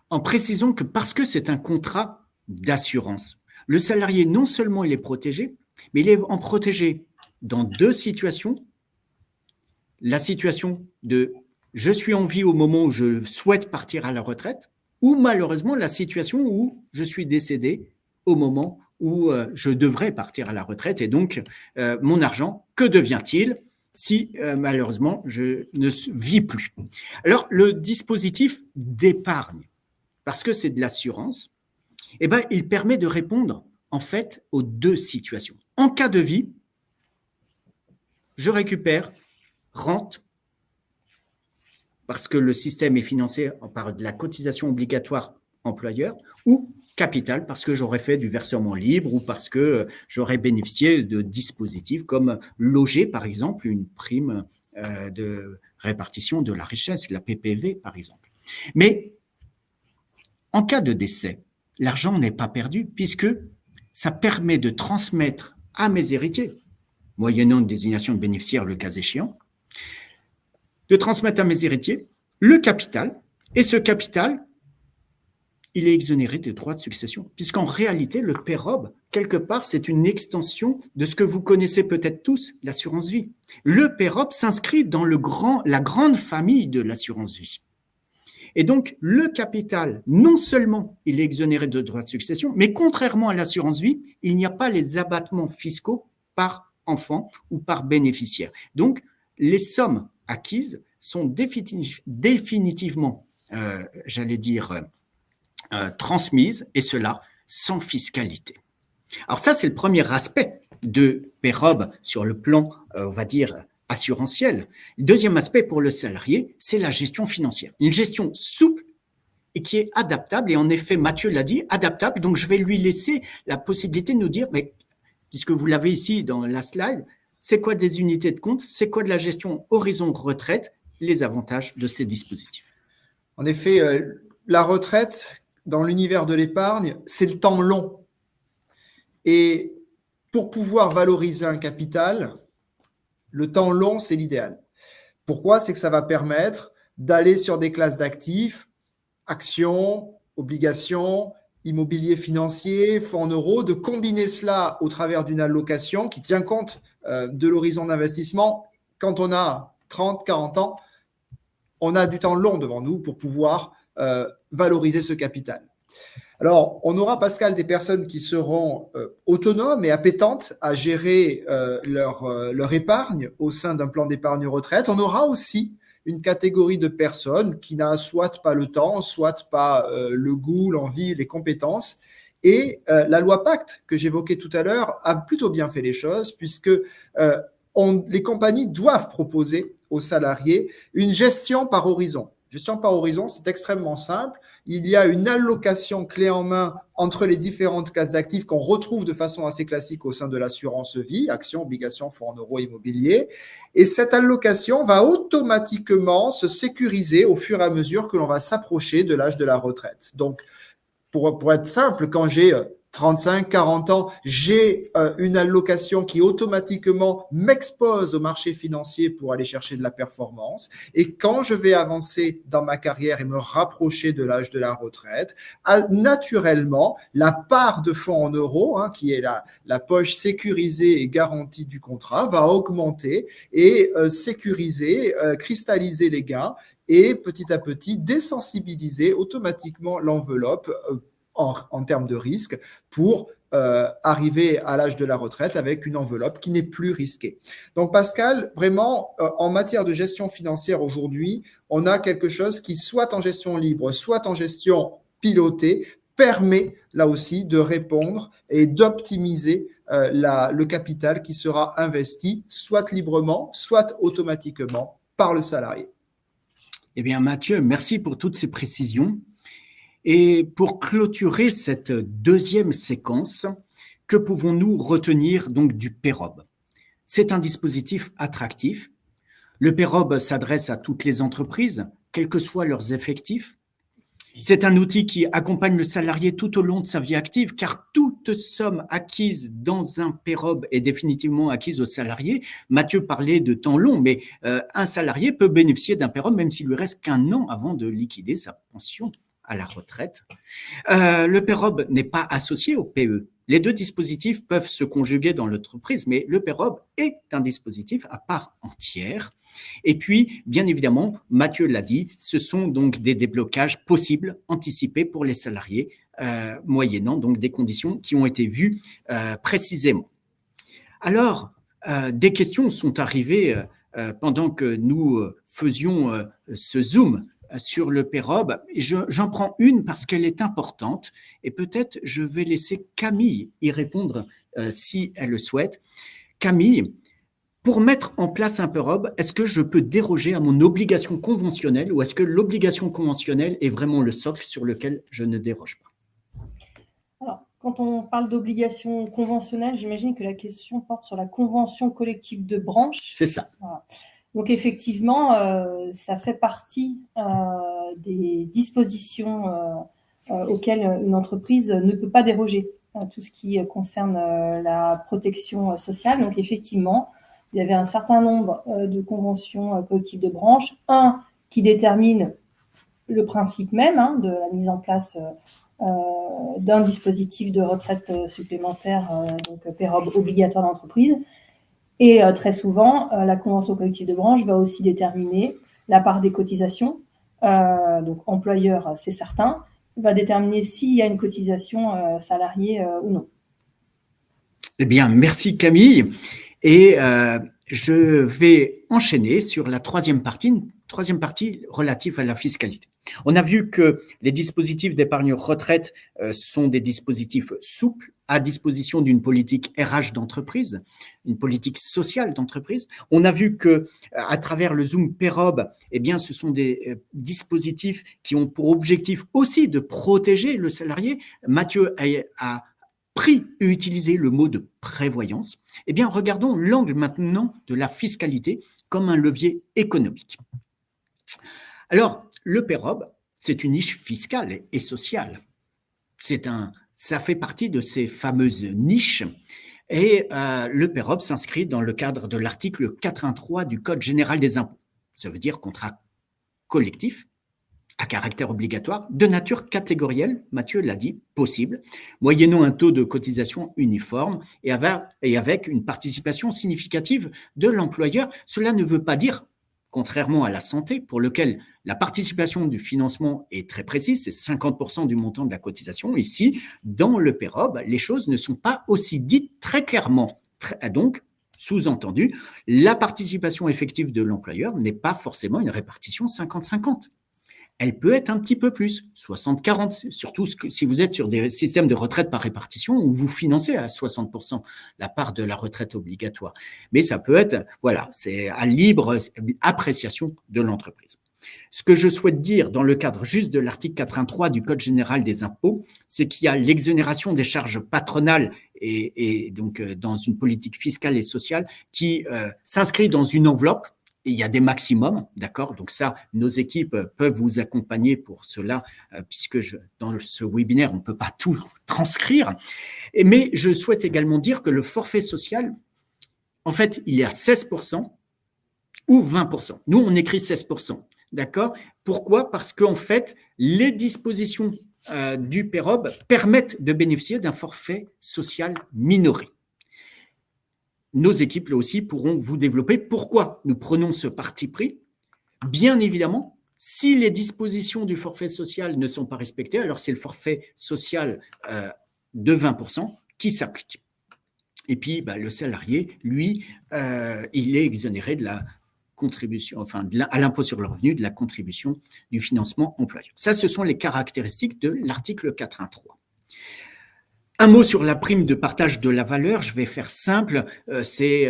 en précisant que parce que c'est un contrat d'assurance, le salarié non seulement il est protégé, mais il est en protégé dans deux situations. La situation de je suis en vie au moment où je souhaite partir à la retraite, ou malheureusement la situation où je suis décédé au moment où je devrais partir à la retraite. Et donc, mon argent, que devient-il si malheureusement je ne vis plus? Alors, le dispositif d'épargne, parce que c'est de l'assurance, eh ben, il permet de répondre en fait aux deux situations. En cas de vie, je récupère rente, parce que le système est financé par de la cotisation obligatoire employeur, ou capital, parce que j'aurais fait du versement libre ou parce que j'aurais bénéficié de dispositifs comme loger, par exemple, une prime de répartition de la richesse, la PPV, par exemple. Mais en cas de décès, l'argent n'est pas perdu puisque ça permet de transmettre à mes héritiers, moyennant une désignation de bénéficiaire le cas échéant, de transmettre à mes héritiers le capital, et ce capital, il est exonéré des droits de succession, puisqu'en réalité, le PEROB, quelque part, c'est une extension de ce que vous connaissez peut-être tous, l'assurance vie. Le PEROB s'inscrit dans la grande famille de l'assurance vie. Et donc, le capital, non seulement il est exonéré de droits de succession, mais contrairement à l'assurance vie, il n'y a pas les abattements fiscaux par enfant ou par bénéficiaire. Donc, les sommes acquises sont définitivement, transmises, et cela sans fiscalité. Alors ça, c'est le premier aspect de PEROB sur le plan, on va dire, assurantiel. Le deuxième aspect pour le salarié, c'est la gestion financière. Une gestion souple et qui est adaptable. Et en effet, Mathieu l'a dit, adaptable. Donc, je vais lui laisser la possibilité de nous dire, mais puisque vous l'avez ici dans la slide, c'est quoi des unités de compte? C'est quoi de la gestion horizon retraite? Les avantages de ces dispositifs. En effet, la retraite, dans l'univers de l'épargne, c'est le temps long. Et pour pouvoir valoriser un capital, le temps long, c'est l'idéal. Pourquoi? C'est que ça va permettre d'aller sur des classes d'actifs, actions, obligations, immobilier financier, fonds en euros, de combiner cela au travers d'une allocation qui tient compte de l'horizon d'investissement. Quand on a 30, 40 ans, on a du temps long devant nous pour pouvoir valoriser ce capital. Alors, on aura, Pascal, des personnes qui seront autonomes et appétentes à gérer leur épargne au sein d'un plan d'épargne retraite. On aura aussi une catégorie de personnes qui n'a soit pas le temps, soit pas le goût, l'envie, les compétences. Et la loi Pacte, que j'évoquais tout à l'heure, a plutôt bien fait les choses, puisque les compagnies doivent proposer aux salariés une gestion par horizon. Gestion par horizon, c'est extrêmement simple. Il y a une allocation clé en main entre les différentes classes d'actifs qu'on retrouve de façon assez classique au sein de l'assurance vie, actions, obligations, fonds en euros, immobilier. Et cette allocation va automatiquement se sécuriser au fur et à mesure que l'on va s'approcher de l'âge de la retraite. Donc, pour être simple, quand j'ai 35, 40 ans, j'ai une allocation qui automatiquement m'expose au marché financier pour aller chercher de la performance. Et quand je vais avancer dans ma carrière et me rapprocher de l'âge de la retraite, naturellement, la part de fonds en euros, qui est la poche sécurisée et garantie du contrat, va augmenter et sécuriser, cristalliser les gains et petit à petit désensibiliser automatiquement l'enveloppe en termes de risque pour arriver à l'âge de la retraite avec une enveloppe qui n'est plus risquée. Donc Pascal, vraiment, en matière de gestion financière aujourd'hui, on a quelque chose qui, soit en gestion libre, soit en gestion pilotée, permet là aussi de répondre et d'optimiser le capital qui sera investi, soit librement, soit automatiquement par le salarié. Eh bien Mathieu, merci pour toutes ces précisions. Et pour clôturer cette deuxième séquence, que pouvons-nous retenir donc du PEROB? C'est un dispositif attractif. Le PEROB s'adresse à toutes les entreprises, quels que soient leurs effectifs. C'est un outil qui accompagne le salarié tout au long de sa vie active, car toute somme acquise dans un PEROB est définitivement acquise au salarié. Mathieu parlait de temps long, mais un salarié peut bénéficier d'un PEROB même s'il lui reste qu'un an avant de liquider sa pension à la retraite. Le PEROB n'est pas associé au PE. Les deux dispositifs peuvent se conjuguer dans l'entreprise, mais le PEROB est un dispositif à part entière. Et puis, bien évidemment, Mathieu l'a dit, ce sont donc des déblocages possibles, anticipés pour les salariés, moyennant donc des conditions qui ont été vues précisément. Alors, des questions sont arrivées pendant que nous faisions ce zoom sur le PEROB. J'en prends une parce qu'elle est importante et peut-être je vais laisser Camille y répondre si elle le souhaite. Camille, pour mettre en place un PEROB, est-ce que je peux déroger à mon obligation conventionnelle ou est-ce que l'obligation conventionnelle est vraiment le socle sur lequel je ne déroge pas? Alors, quand on parle d'obligation conventionnelle, j'imagine que la question porte sur la convention collective de branche. C'est ça. Voilà. Donc effectivement, ça fait partie des dispositions auxquelles une entreprise ne peut pas déroger, tout ce qui concerne la protection sociale. Donc effectivement, il y avait un certain nombre de conventions collectives de branche, un qui détermine le principe même de la mise en place d'un dispositif de retraite supplémentaire, donc PEROB obligatoire d'entreprise. Et très souvent, la convention collective de branche va aussi déterminer la part des cotisations. Donc, employeur, c'est certain, va déterminer s'il y a une cotisation salariée ou non. Eh bien, merci Camille. Et je vais enchaîner sur la troisième partie relative à la fiscalité. On a vu que les dispositifs d'épargne retraite sont des dispositifs souples à disposition d'une politique RH d'entreprise, une politique sociale d'entreprise. On a vu que à travers le Zoom PEROB, eh bien, ce sont des dispositifs qui ont pour objectif aussi de protéger le salarié. Mathieu a pris et utilisé le mot de prévoyance. Eh bien, regardons l'angle maintenant de la fiscalité comme un levier économique. Alors, le PEROB, c'est une niche fiscale et sociale. Ça fait partie de ces fameuses niches. Et le PEROB s'inscrit dans le cadre de l'article 83 du Code général des impôts. Ça veut dire contrat collectif à caractère obligatoire, de nature catégorielle, Mathieu l'a dit, possible, moyennant un taux de cotisation uniforme et avec une participation significative de l'employeur. Cela ne veut pas dire, contrairement à la santé, pour lequel la participation du financement est très précise, c'est 50% du montant de la cotisation. Ici, dans le PEROB, les choses ne sont pas aussi dites très clairement. Donc, sous-entendu, la participation effective de l'employeur n'est pas forcément une répartition 50-50. Elle peut être un petit peu plus, 60-40, surtout si vous êtes sur des systèmes de retraite par répartition où vous financez à 60% la part de la retraite obligatoire. Mais ça peut être, voilà, c'est à libre appréciation de l'entreprise. Ce que je souhaite dire dans le cadre juste de l'article 83 du Code général des impôts, c'est qu'il y a l'exonération des charges patronales et donc dans une politique fiscale et sociale qui s'inscrit dans une enveloppe. Et il y a des maximums, d'accord? Donc ça, nos équipes peuvent vous accompagner pour cela, puisque dans ce webinaire, on ne peut pas tout transcrire. Mais je souhaite également dire que le forfait social, en fait, il est à 16% ou 20%. Nous, on écrit 16%, d'accord? Pourquoi? Parce qu'en fait, les dispositions du PEROB permettent de bénéficier d'un forfait social minoré. Nos équipes, là aussi, pourront vous développer pourquoi nous prenons ce parti pris. Bien évidemment, si les dispositions du forfait social ne sont pas respectées, alors c'est le forfait social de 20% qui s'applique. Et puis, le salarié, lui, il est exonéré de la contribution, enfin, à l'impôt sur le revenu, de la contribution du financement employeur. Ça, ce sont les caractéristiques de l'article 83. Un mot sur la prime de partage de la valeur, je vais faire simple, c'est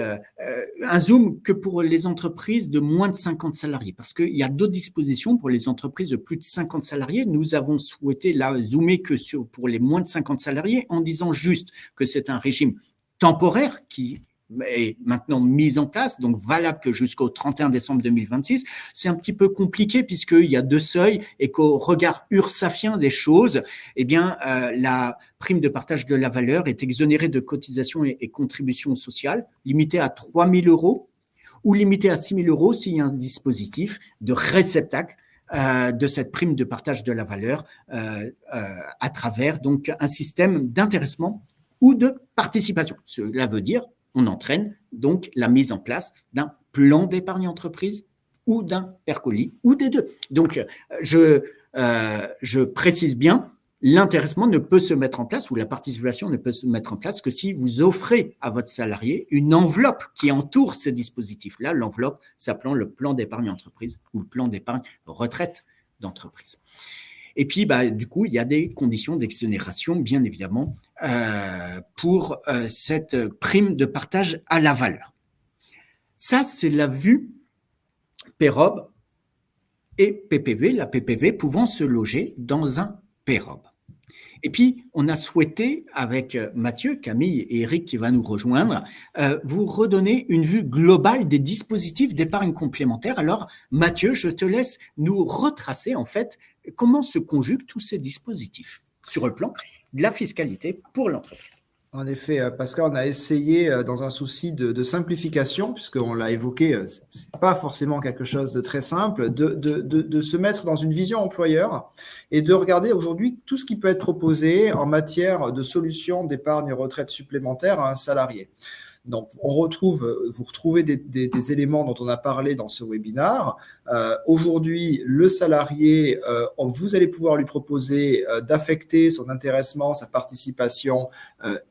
un zoom que pour les entreprises de moins de 50 salariés, parce qu'il y a d'autres dispositions pour les entreprises de plus de 50 salariés. Nous avons souhaité là zoomer que pour les moins de 50 salariés en disant juste que c'est un régime temporaire qui est maintenant mis en place, donc valable que jusqu'au 31 décembre 2026. C'est un petit peu compliqué puisqu'il y a deux seuils et qu'au regard ursafien des choses, eh bien, la prime de partage de la valeur est exonérée de cotisations et contributions sociales, limitée à 3 000 € ou limitée à 6 000 € s'il y a un dispositif de réceptacle de cette prime de partage de la valeur à travers donc un système d'intéressement ou de participation. Cela veut dire on entraîne donc la mise en place d'un plan d'épargne entreprise ou d'un PERCOLI ou des deux. Donc, je précise bien, l'intéressement ne peut se mettre en place ou la participation ne peut se mettre en place que si vous offrez à votre salarié une enveloppe qui entoure ce dispositif-là, l'enveloppe s'appelant le plan d'épargne entreprise ou le plan d'épargne retraite d'entreprise. Et puis, du coup, il y a des conditions d'exonération, bien évidemment, pour cette prime de partage à la valeur. Ça, c'est la vue PEROB et PPV, la PPV pouvant se loger dans un PEROB. Et puis, on a souhaité, avec Mathieu, Camille et Eric qui va nous rejoindre, vous redonner une vue globale des dispositifs d'épargne complémentaire. Alors, Mathieu, je te laisse nous retracer, en fait, comment se conjuguent tous ces dispositifs sur le plan de la fiscalité pour l'entreprise. En effet, Pascal, on a essayé, dans un souci de simplification, puisqu'on l'a évoqué, c'est pas forcément quelque chose de très simple, de se mettre dans une vision employeur et de regarder aujourd'hui tout ce qui peut être proposé en matière de solutions d'épargne retraite supplémentaire à un salarié. Donc, vous retrouvez des éléments dont on a parlé dans ce webinaire. Aujourd'hui, le salarié, vous allez pouvoir lui proposer d'affecter son intéressement, sa participation,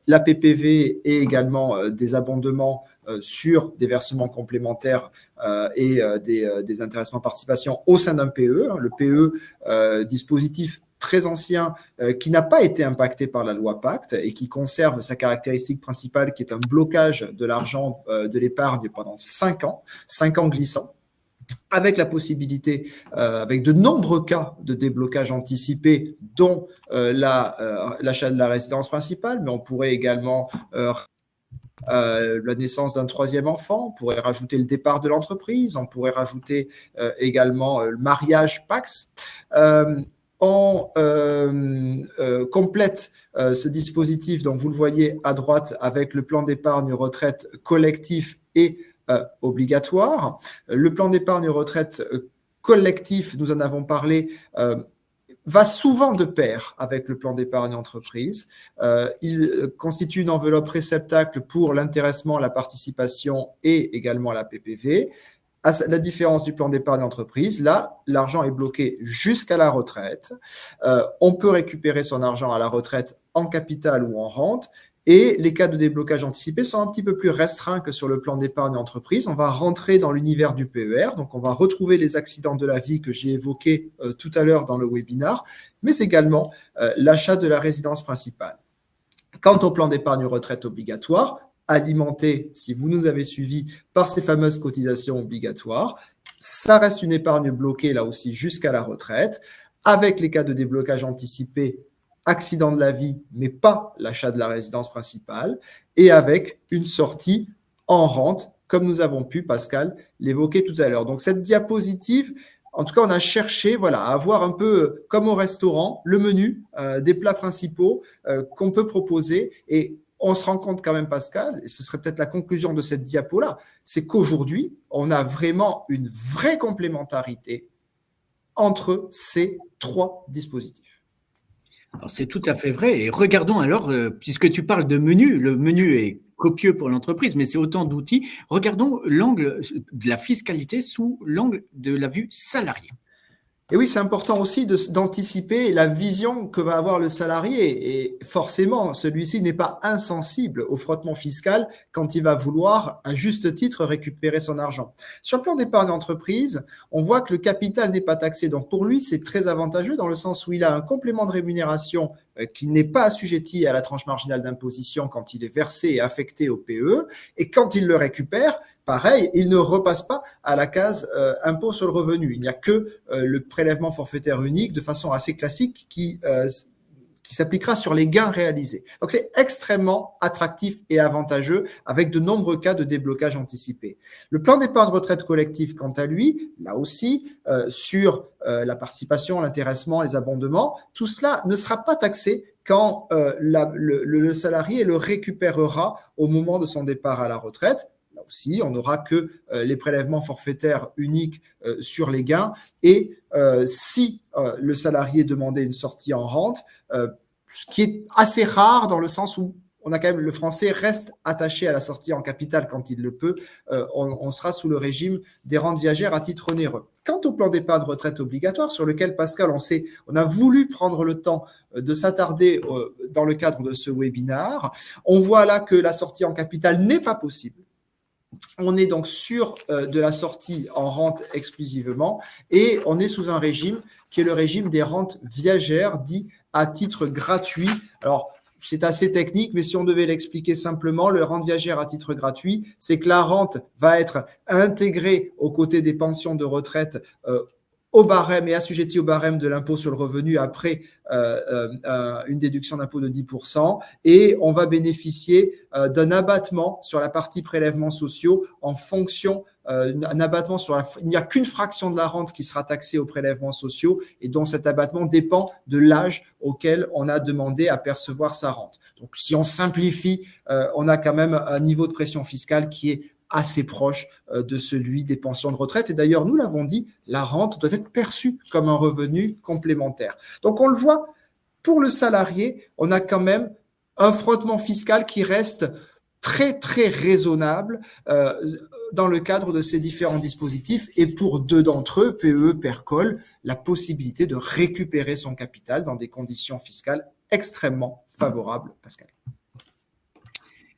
la PPV et également des abondements sur des versements complémentaires et des intéressements participation au sein d'un PE. Le PE, dispositif très ancien qui n'a pas été impacté par la loi Pacte et qui conserve sa caractéristique principale qui est un blocage de l'argent de l'épargne pendant 5 ans glissants, avec la possibilité, avec de nombreux cas de déblocage anticipé, dont l'achat de la résidence principale, mais on pourrait également la naissance d'un troisième enfant, on pourrait rajouter le départ de l'entreprise, on pourrait rajouter également le mariage PACS. On complète ce dispositif, donc vous le voyez à droite, avec le plan d'épargne retraite collectif et obligatoire. Le plan d'épargne retraite collectif, nous en avons parlé, va souvent de pair avec le plan d'épargne entreprise. Il constitue une enveloppe réceptacle pour l'intéressement, la participation et également la PPV. À la différence du plan d'épargne entreprise, là, l'argent est bloqué jusqu'à la retraite. On peut récupérer son argent à la retraite en capital ou en rente. Et les cas de déblocage anticipé sont un petit peu plus restreints que sur le plan d'épargne entreprise. On va rentrer dans l'univers du PER, donc on va retrouver les accidents de la vie que j'ai évoqués tout à l'heure dans le webinaire, mais également l'achat de la résidence principale. Quant au plan d'épargne retraite obligatoire, alimenté, si vous nous avez suivis, par ces fameuses cotisations obligatoires, ça reste une épargne bloquée là aussi jusqu'à la retraite, avec les cas de déblocage anticipé, accident de la vie, mais pas l'achat de la résidence principale, et avec une sortie en rente, comme nous avons pu, Pascal, l'évoquer tout à l'heure. Donc cette diapositive, en tout cas, on a cherché à avoir un peu, comme au restaurant, le menu des plats principaux qu'on peut proposer. Et on se rend compte quand même, Pascal, et ce serait peut-être la conclusion de cette diapo-là, c'est qu'aujourd'hui, on a vraiment une vraie complémentarité entre ces trois dispositifs. Alors, c'est tout à fait vrai. Et regardons alors, puisque tu parles de menu, le menu est copieux pour l'entreprise, mais c'est autant d'outils. Regardons l'angle de la fiscalité sous l'angle de la vue salariée. Et oui, c'est important aussi d'anticiper la vision que va avoir le salarié. Et forcément, celui-ci n'est pas insensible au frottement fiscal quand il va vouloir, à juste titre, récupérer son argent. Sur le plan d'épargne entreprise, on voit que le capital n'est pas taxé. Donc pour lui, c'est très avantageux dans le sens où il a un complément de rémunération qui n'est pas assujetti à la tranche marginale d'imposition quand il est versé et affecté au PE. Et quand il le récupère, pareil, il ne repasse pas à la case impôt sur le revenu. Il n'y a que le prélèvement forfaitaire unique de façon assez classique qui s'appliquera sur les gains réalisés. Donc, c'est extrêmement attractif et avantageux avec de nombreux cas de déblocage anticipé. Le plan d'épargne retraite collective, quant à lui, là aussi, sur la participation, l'intéressement, les abondements, tout cela ne sera pas taxé quand le salarié le récupérera au moment de son départ à la retraite. Là aussi, on n'aura que les prélèvements forfaitaires uniques sur les gains. Et si le salarié demandait une sortie en rente, ce qui est assez rare dans le sens où on a quand même, le français reste attaché à la sortie en capital quand il le peut, on sera sous le régime des rentes viagères à titre onéreux. Quant au plan d'épargne retraite obligatoire, sur lequel, Pascal, on a voulu prendre le temps de s'attarder dans le cadre de ce webinaire, on voit là que la sortie en capital n'est pas possible. On est donc sur de la sortie en rente exclusivement et on est sous un régime qui est le régime des rentes viagères, dit à titre gratuit. Alors, c'est assez technique, mais si on devait l'expliquer simplement, le rente viagère à titre gratuit, c'est que la rente va être intégrée aux côtés des pensions de retraite au barème et assujetti au barème de l'impôt sur le revenu après une déduction d'impôt de 10%, et on va bénéficier d'un abattement sur la partie prélèvements sociaux en fonction un abattement il n'y a qu'une fraction de la rente qui sera taxée aux prélèvements sociaux et dont cet abattement dépend de l'âge auquel on a demandé à percevoir sa rente. Donc si on simplifie, on a quand même un niveau de pression fiscale qui est assez proche de celui des pensions de retraite. Et d'ailleurs, nous l'avons dit, la rente doit être perçue comme un revenu complémentaire. Donc, on le voit, pour le salarié, on a quand même un frottement fiscal qui reste très, très raisonnable dans le cadre de ces différents dispositifs. Et pour deux d'entre eux, PE, PERCOL, la possibilité de récupérer son capital dans des conditions fiscales extrêmement favorables, Pascal.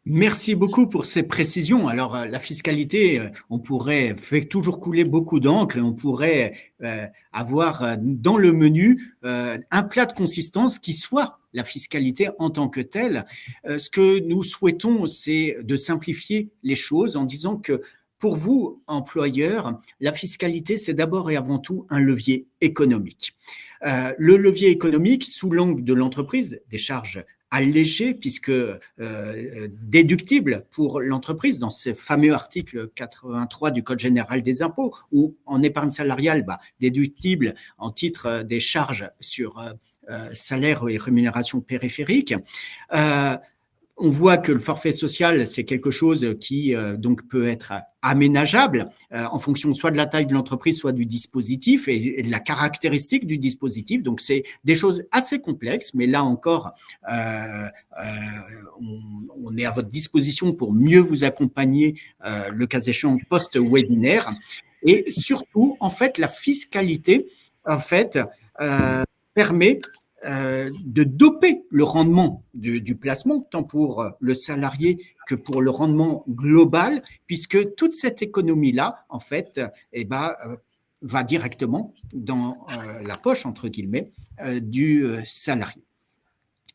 Merci beaucoup pour ces précisions. Alors, la fiscalité, on pourrait faire toujours couler beaucoup d'encre et on pourrait avoir dans le menu un plat de consistance qui soit la fiscalité en tant que telle. Ce que nous souhaitons, c'est de simplifier les choses en disant que pour vous, employeurs, la fiscalité, c'est d'abord et avant tout un levier économique. Le levier économique, sous l'angle de l'entreprise, des charges allégées, puisque déductibles pour l'entreprise, dans ce fameux article 83 du Code général des impôts, ou en épargne salariale, déductible en titre des charges sur salaire et rémunération périphérique. On voit que le forfait social, c'est quelque chose qui donc peut être aménageable en fonction soit de la taille de l'entreprise, soit du dispositif et de la caractéristique du dispositif. Donc, c'est des choses assez complexes, mais là encore, on est à votre disposition pour mieux vous accompagner, le cas échéant, post-webinaire. Et surtout, en fait, la fiscalité, en fait, permet de doper le rendement du placement, tant pour le salarié que pour le rendement global, puisque toute cette économie-là, en fait, va directement dans la poche, entre guillemets, du salarié.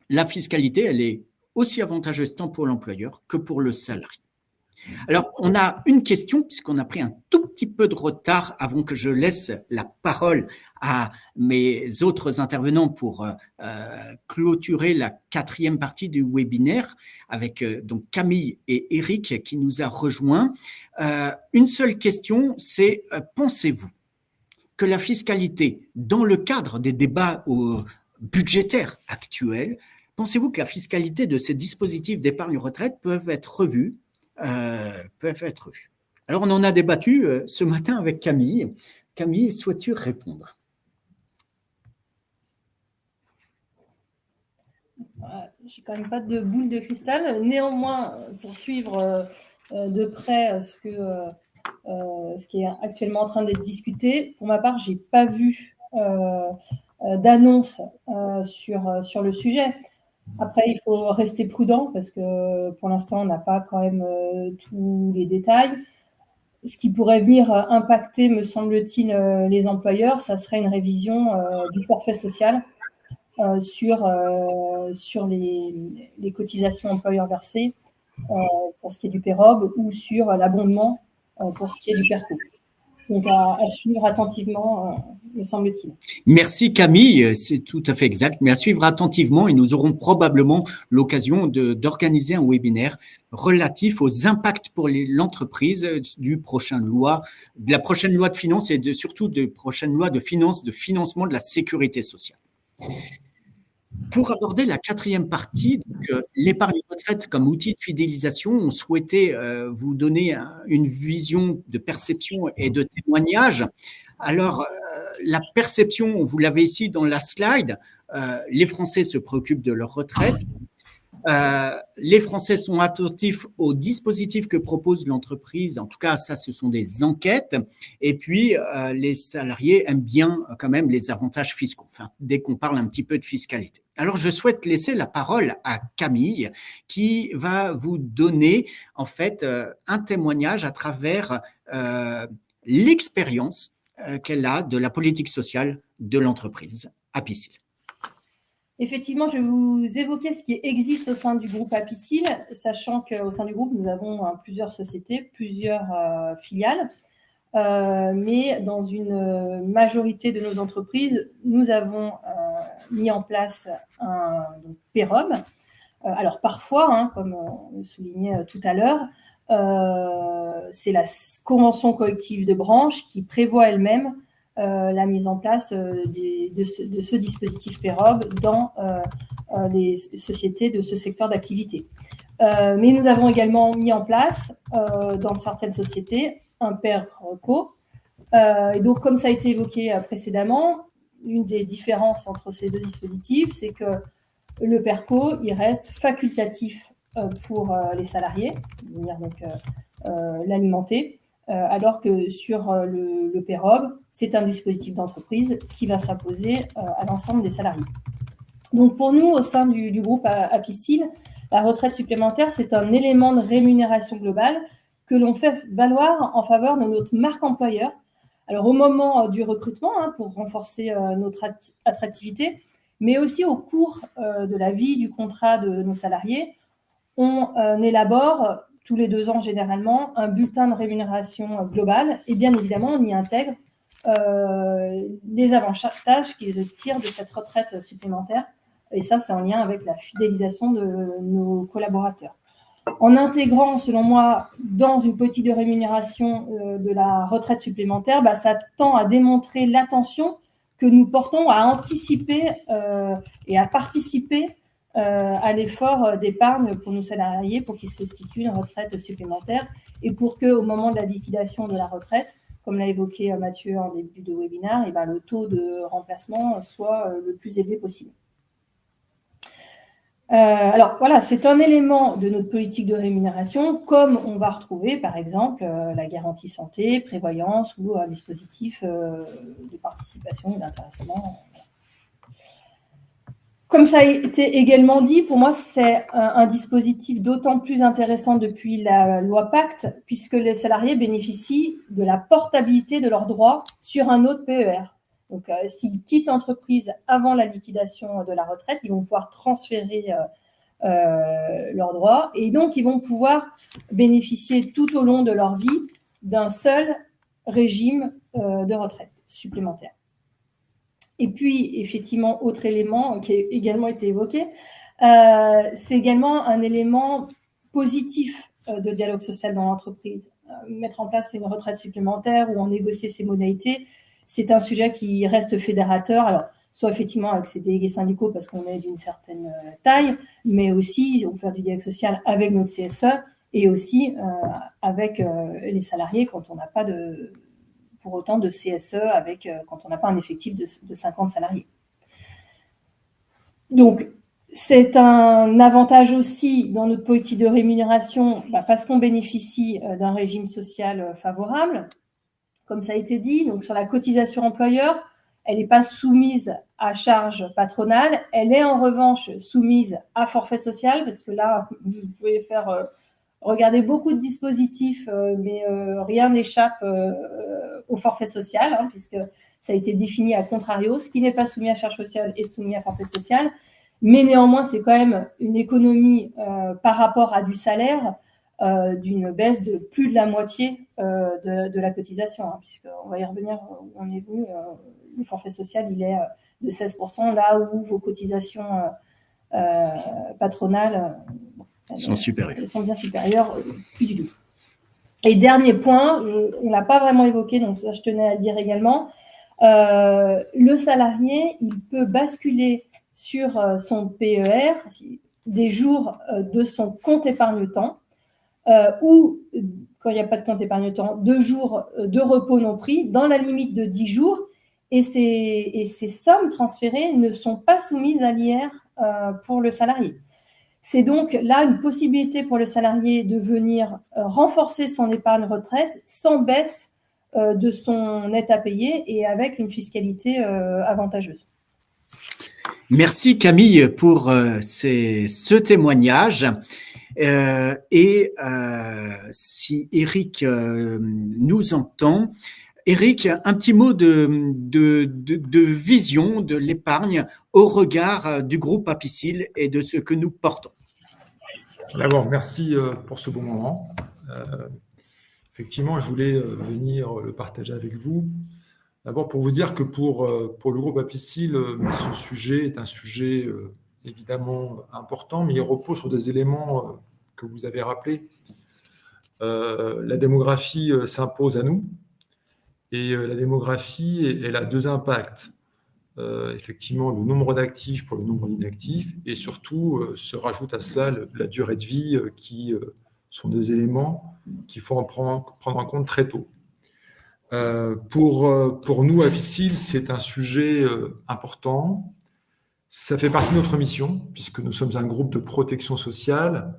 La fiscalité, elle est aussi avantageuse tant pour l'employeur que pour le salarié. Alors, on a une question, puisqu'on a pris un tout petit peu de retard avant que je laisse la parole à mes autres intervenants pour clôturer la 4e partie du webinaire avec donc Camille et Eric qui nous a rejoints. Une seule question, c'est pensez-vous que la fiscalité, dans le cadre des débats budgétaires actuels, pensez-vous que la fiscalité de ces dispositifs d'épargne retraite peuvent être revus? Alors, on en a débattu ce matin avec Camille. Camille, souhaites-tu répondre? Je n'ai quand même pas de boule de cristal. Néanmoins, pour suivre de près ce qui est actuellement en train d'être discuté, pour ma part, je n'ai pas vu d'annonce sur le sujet. Après, il faut rester prudent parce que pour l'instant, on n'a pas quand même tous les détails. Ce qui pourrait venir impacter, me semble-t-il, les employeurs, ça serait une révision du forfait social sur les cotisations employeurs versées pour ce qui est du PEROB ou sur l'abondement pour ce qui est du PERCO. Donc, à suivre attentivement, me semble-t-il. Merci Camille, c'est tout à fait exact, mais à suivre attentivement et nous aurons probablement l'occasion d'organiser un webinaire relatif aux impacts pour l'entreprise de la prochaine loi de finances et surtout de prochaine loi de finances, de financement de la sécurité sociale. Pour aborder la 4e partie, l'épargne retraite comme outil de fidélisation, on souhaitait vous donner une vision de perception et de témoignage. Alors, la perception, vous l'avez ici dans la slide, les Français se préoccupent de leur retraite. Les Français sont attentifs aux dispositifs que propose l'entreprise. En tout cas, ça, ce sont des enquêtes. Et puis, les salariés aiment bien quand même les avantages fiscaux, enfin, dès qu'on parle un petit peu de fiscalité. Alors, je souhaite laisser la parole à Camille qui va vous donner en fait un témoignage à travers l'expérience qu'elle a de la politique sociale de l'entreprise Apicil. Effectivement, je vais vous évoquer ce qui existe au sein du groupe Apicil, sachant qu'au sein du groupe, nous avons plusieurs sociétés, plusieurs filiales, mais dans une majorité de nos entreprises, nous avons mis en place un PEROB. Alors parfois, comme on le soulignait tout à l'heure, c'est la convention collective de branche qui prévoit elle-même la mise en place de ce dispositif PEROB dans les sociétés de ce secteur d'activité. Mais nous avons également mis en place dans certaines sociétés un PERCO. Et donc, comme ça a été évoqué précédemment, une des différences entre ces deux dispositifs, c'est que le PERCO, il reste facultatif pour les salariés, venir donc l'alimenter, alors que sur le PEROB, c'est un dispositif d'entreprise qui va s'imposer à l'ensemble des salariés. Donc pour nous, au sein du groupe Apicil, la retraite supplémentaire, c'est un élément de rémunération globale que l'on fait valoir en faveur de notre marque employeur. Alors au moment du recrutement, pour renforcer notre attractivité, mais aussi au cours de la vie du contrat de nos salariés, on élabore tous les 2 ans généralement, un bulletin de rémunération globale, et bien évidemment, on y intègre les avantages qu'ils tirent de cette retraite supplémentaire. Et ça, c'est en lien avec la fidélisation de nos collaborateurs. En intégrant, selon moi, dans une politique de rémunération de la retraite supplémentaire, ça tend à démontrer l'attention que nous portons à anticiper et à participer à l'effort d'épargne pour nos salariés pour qu'ils se constituent une retraite supplémentaire et pour qu'au moment de la liquidation de la retraite, comme l'a évoqué Mathieu en début de webinaire, le taux de remplacement soit le plus élevé possible. Alors voilà, c'est un élément de notre politique de rémunération, comme on va retrouver par exemple la garantie santé, prévoyance ou un dispositif de participation et d'intéressement. Comme ça a été également dit, pour moi, c'est un dispositif d'autant plus intéressant depuis la loi Pacte, puisque les salariés bénéficient de la portabilité de leurs droits sur un autre PER. Donc, s'ils quittent l'entreprise avant la liquidation de la retraite, ils vont pouvoir transférer leurs droits et donc ils vont pouvoir bénéficier tout au long de leur vie d'un seul régime de retraite supplémentaire. Et puis, effectivement, autre élément qui a également été évoqué, c'est également un élément positif de dialogue social dans l'entreprise. Mettre en place une retraite supplémentaire ou en négocier ses modalités, c'est un sujet qui reste fédérateur. Alors, soit effectivement avec ses délégués syndicaux parce qu'on est d'une certaine taille, mais aussi on peut faire du dialogue social avec notre CSE et aussi avec les salariés quand on n'a pas pour autant de CSE, quand on n'a pas un effectif de 50 salariés. Donc, c'est un avantage aussi dans notre politique de rémunération parce qu'on bénéficie d'un régime social favorable, comme ça a été dit. Donc, sur la cotisation employeur, elle n'est pas soumise à charge patronale. Elle est en revanche soumise à forfait social, parce que là, vous pouvez regarder beaucoup de dispositifs, mais rien n'échappe au forfait social, puisque ça a été défini à contrario. Ce qui n'est pas soumis à charge sociale est soumis à forfait social. Mais néanmoins, c'est quand même une économie par rapport à du salaire d'une baisse de plus de la moitié de la cotisation, puisqu'on va y revenir où on est venu. Le forfait social, il est de 16%, là où vos cotisations patronales sont supérieures. Elles sont bien supérieures, plus du tout. Et dernier point, on ne l'a pas vraiment évoqué, donc ça je tenais à le dire également, le salarié, il peut basculer sur son PER des jours de son compte épargne-temps ou, quand il n'y a pas de compte épargne-temps, 2 jours de repos non pris dans la limite de 10 jours. Et ces sommes transférées ne sont pas soumises à l'IR pour le salarié. C'est donc là une possibilité pour le salarié de venir renforcer son épargne retraite sans baisse de son net à payer et avec une fiscalité avantageuse. Merci Camille pour ce témoignage. Si Eric nous entend, Eric, un petit mot de vision de l'épargne au regard du groupe Apicil et de ce que nous portons. D'abord, merci pour ce bon moment. Effectivement, je voulais venir le partager avec vous. D'abord, pour vous dire que pour le groupe Apicil, ce sujet est un sujet évidemment important, mais il repose sur des éléments que vous avez rappelés. La démographie s'impose à nous. Et la démographie, elle a 2 impacts. Effectivement, le nombre d'actifs pour le nombre d'inactifs, et surtout, se rajoute à cela la durée de vie, qui sont des éléments qu'il faut prendre en compte très tôt. Pour nous, Apicil, c'est un sujet important. Ça fait partie de notre mission, puisque nous sommes un groupe de protection sociale,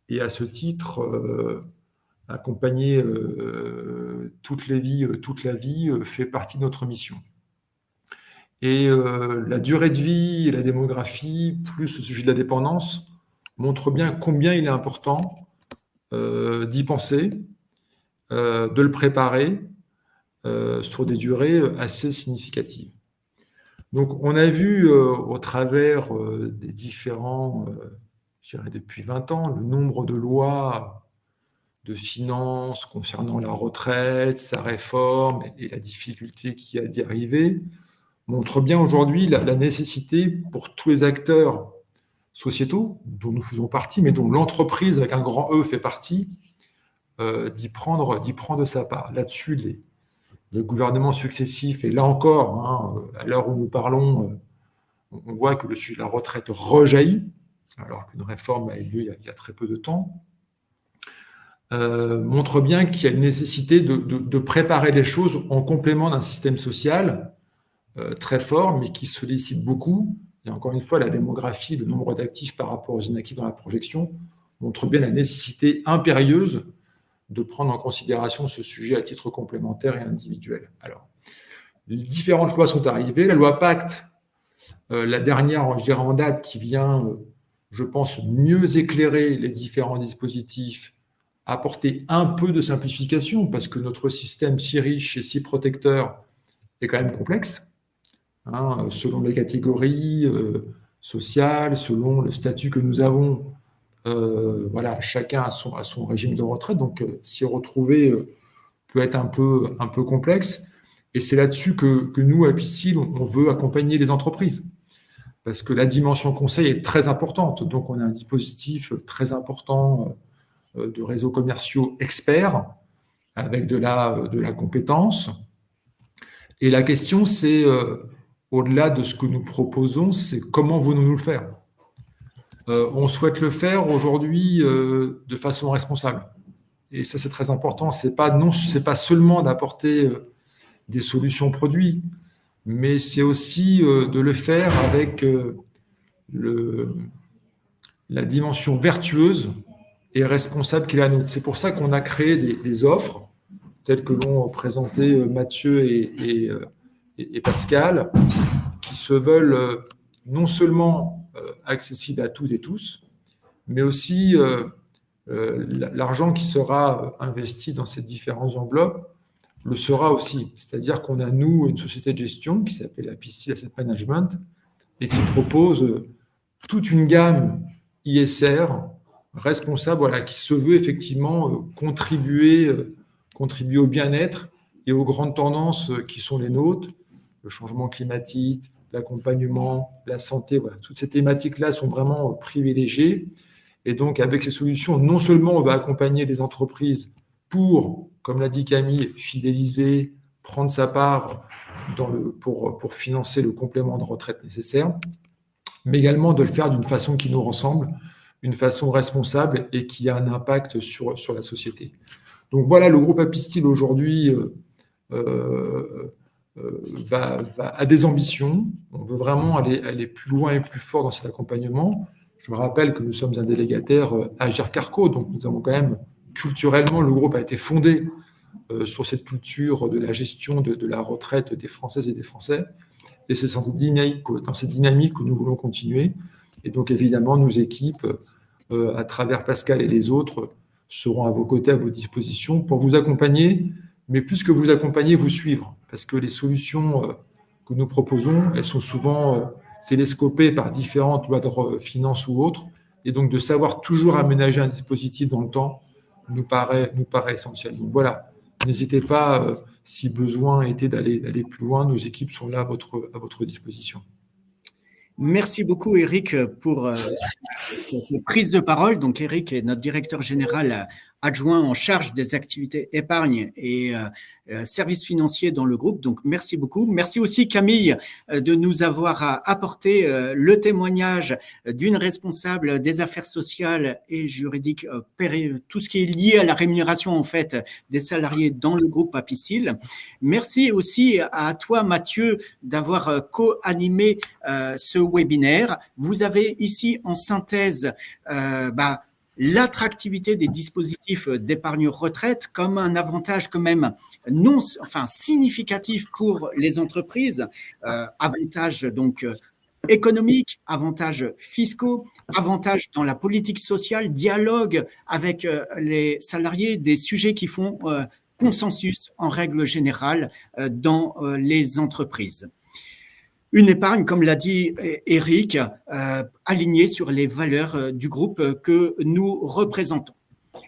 et à ce titre, accompagner toute la vie fait partie de notre mission. Et la durée de vie et la démographie, plus le sujet de la dépendance, montrent bien combien il est important d'y penser, de le préparer sur des durées assez significatives. Donc, on a vu au travers des différents, je dirais depuis 20 ans, le nombre de lois finances concernant la retraite, sa réforme et la difficulté qu'il y a d'y arriver, montre bien aujourd'hui la nécessité pour tous les acteurs sociétaux, dont nous faisons partie, mais dont l'entreprise avec un grand E fait partie, d'y prendre de sa part. Là-dessus, les gouvernements successifs, et là encore, à l'heure où nous parlons, on voit que le sujet de la retraite rejaillit, alors qu'une réforme a eu lieu il y a très peu de temps, montre bien qu'il y a une nécessité de préparer les choses en complément d'un système social très fort, mais qui sollicite beaucoup. Et encore une fois, la démographie, le nombre d'actifs par rapport aux inactifs dans la projection montre bien la nécessité impérieuse de prendre en considération ce sujet à titre complémentaire et individuel. Alors, les différentes lois sont arrivées. La loi Pacte, la dernière, je dirais, en date, qui vient, je pense, mieux éclairer les différents dispositifs, apporter un peu de simplification, parce que notre système si riche et si protecteur est quand même complexe, selon les catégories sociales, selon le statut que nous avons. Voilà, chacun a son régime de retraite, donc s'y retrouver peut être un peu complexe. Et c'est là-dessus que nous, à Piscil, on veut accompagner les entreprises, parce que la dimension conseil est très importante. Donc, on a un dispositif très important de réseaux commerciaux experts, avec de la compétence. Et la question, c'est, au-delà de ce que nous proposons, c'est comment voulons-nous le faire ? On souhaite le faire aujourd'hui de façon responsable. Et ça, c'est très important. C'est pas seulement d'apporter des solutions produits, mais c'est aussi de le faire avec la dimension vertueuse et responsable qu'il a. C'est pour ça qu'on a créé des offres, telles que l'ont présenté Mathieu et Pascal, qui se veulent non seulement accessible à toutes et tous, mais aussi l'argent qui sera investi dans ces différentes enveloppes le sera aussi. C'est-à-dire qu'on a, nous, une société de gestion qui s'appelle la Piscil Asset Management et qui propose toute une gamme ISR responsable, voilà, qui se veut effectivement contribuer au bien-être et aux grandes tendances qui sont les nôtres, le changement climatique, l'accompagnement, la santé, voilà, toutes ces thématiques-là sont vraiment privilégiées. Et donc, avec ces solutions, non seulement on va accompagner les entreprises pour, comme l'a dit Camille, fidéliser, prendre sa part pour financer le complément de retraite nécessaire, mais également de le faire d'une façon qui nous ressemble, une façon responsable et qui a un impact sur la société. Donc voilà, le groupe Apistil aujourd'hui a des ambitions. On veut vraiment aller plus loin et plus fort dans cet accompagnement. Je me rappelle que nous sommes un délégataire Agir Carco, donc nous avons quand même, culturellement, le groupe a été fondé sur cette culture de la gestion de la retraite des Françaises et des Français. Et c'est dans cette dynamique que nous voulons continuer. Et donc, évidemment, nos équipes, à travers Pascal et les autres, seront à vos côtés, à vos dispositions pour vous accompagner, mais plus que vous accompagner, vous suivre. Parce que les solutions que nous proposons, elles sont souvent télescopées par différentes lois de finances ou autres. Et donc, de savoir toujours aménager un dispositif dans le temps nous paraît essentiel. Donc voilà, n'hésitez pas, si besoin était d'aller plus loin, nos équipes sont là à votre disposition. Merci beaucoup, Eric, pour cette prise de parole. Donc, Eric est notre directeur général adjoint en charge des activités épargne et services financiers dans le groupe. Donc, merci beaucoup. Merci aussi, Camille, de nous avoir apporté le témoignage d'une responsable des affaires sociales et juridiques, tout ce qui est lié à la rémunération, en fait, des salariés dans le groupe Apiscil. Merci aussi à toi, Mathieu, d'avoir co-animé ce webinaire. Vous avez ici en synthèse l'attractivité des dispositifs d'épargne retraite comme un avantage quand même significatif pour les entreprises, avantages donc économiques, avantages fiscaux, avantages dans la politique sociale, dialogue avec les salariés, des sujets qui font consensus en règle générale dans les entreprises. Une épargne, comme l'a dit Eric, alignée sur les valeurs du groupe que nous représentons.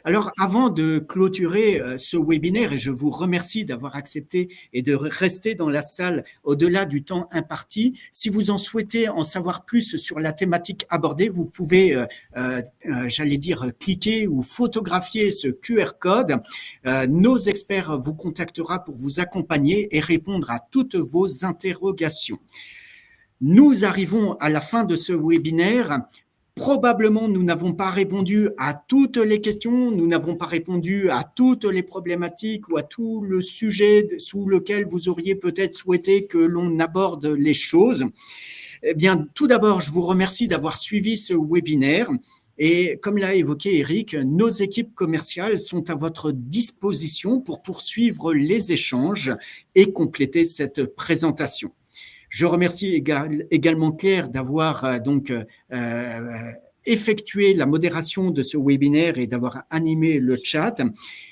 Alors, avant de clôturer ce webinaire, et je vous remercie d'avoir accepté et de rester dans la salle au-delà du temps imparti, si vous en souhaitez en savoir plus sur la thématique abordée, vous pouvez, j'allais dire, cliquer ou photographier ce QR code. Nos experts vous contactera pour vous accompagner et répondre à toutes vos interrogations. Nous arrivons à la fin de ce webinaire. Probablement, nous n'avons pas répondu à toutes les questions, nous n'avons pas répondu à toutes les problématiques ou à tout le sujet sous lequel vous auriez peut-être souhaité que l'on aborde les choses. Eh bien, tout d'abord, je vous remercie d'avoir suivi ce webinaire. Et comme l'a évoqué Eric, nos équipes commerciales sont à votre disposition pour poursuivre les échanges et compléter cette présentation. Je remercie également Claire d'avoir effectué la modération de ce webinaire et d'avoir animé le chat.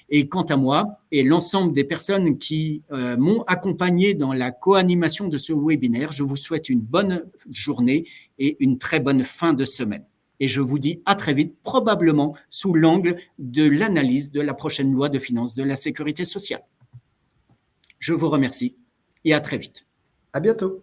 Et quant à moi et l'ensemble des personnes qui m'ont accompagné dans la co-animation de ce webinaire, je vous souhaite une bonne journée et une très bonne fin de semaine. Et je vous dis à très vite, probablement sous l'angle de l'analyse de la prochaine loi de finances de la sécurité sociale. Je vous remercie et à très vite. À bientôt.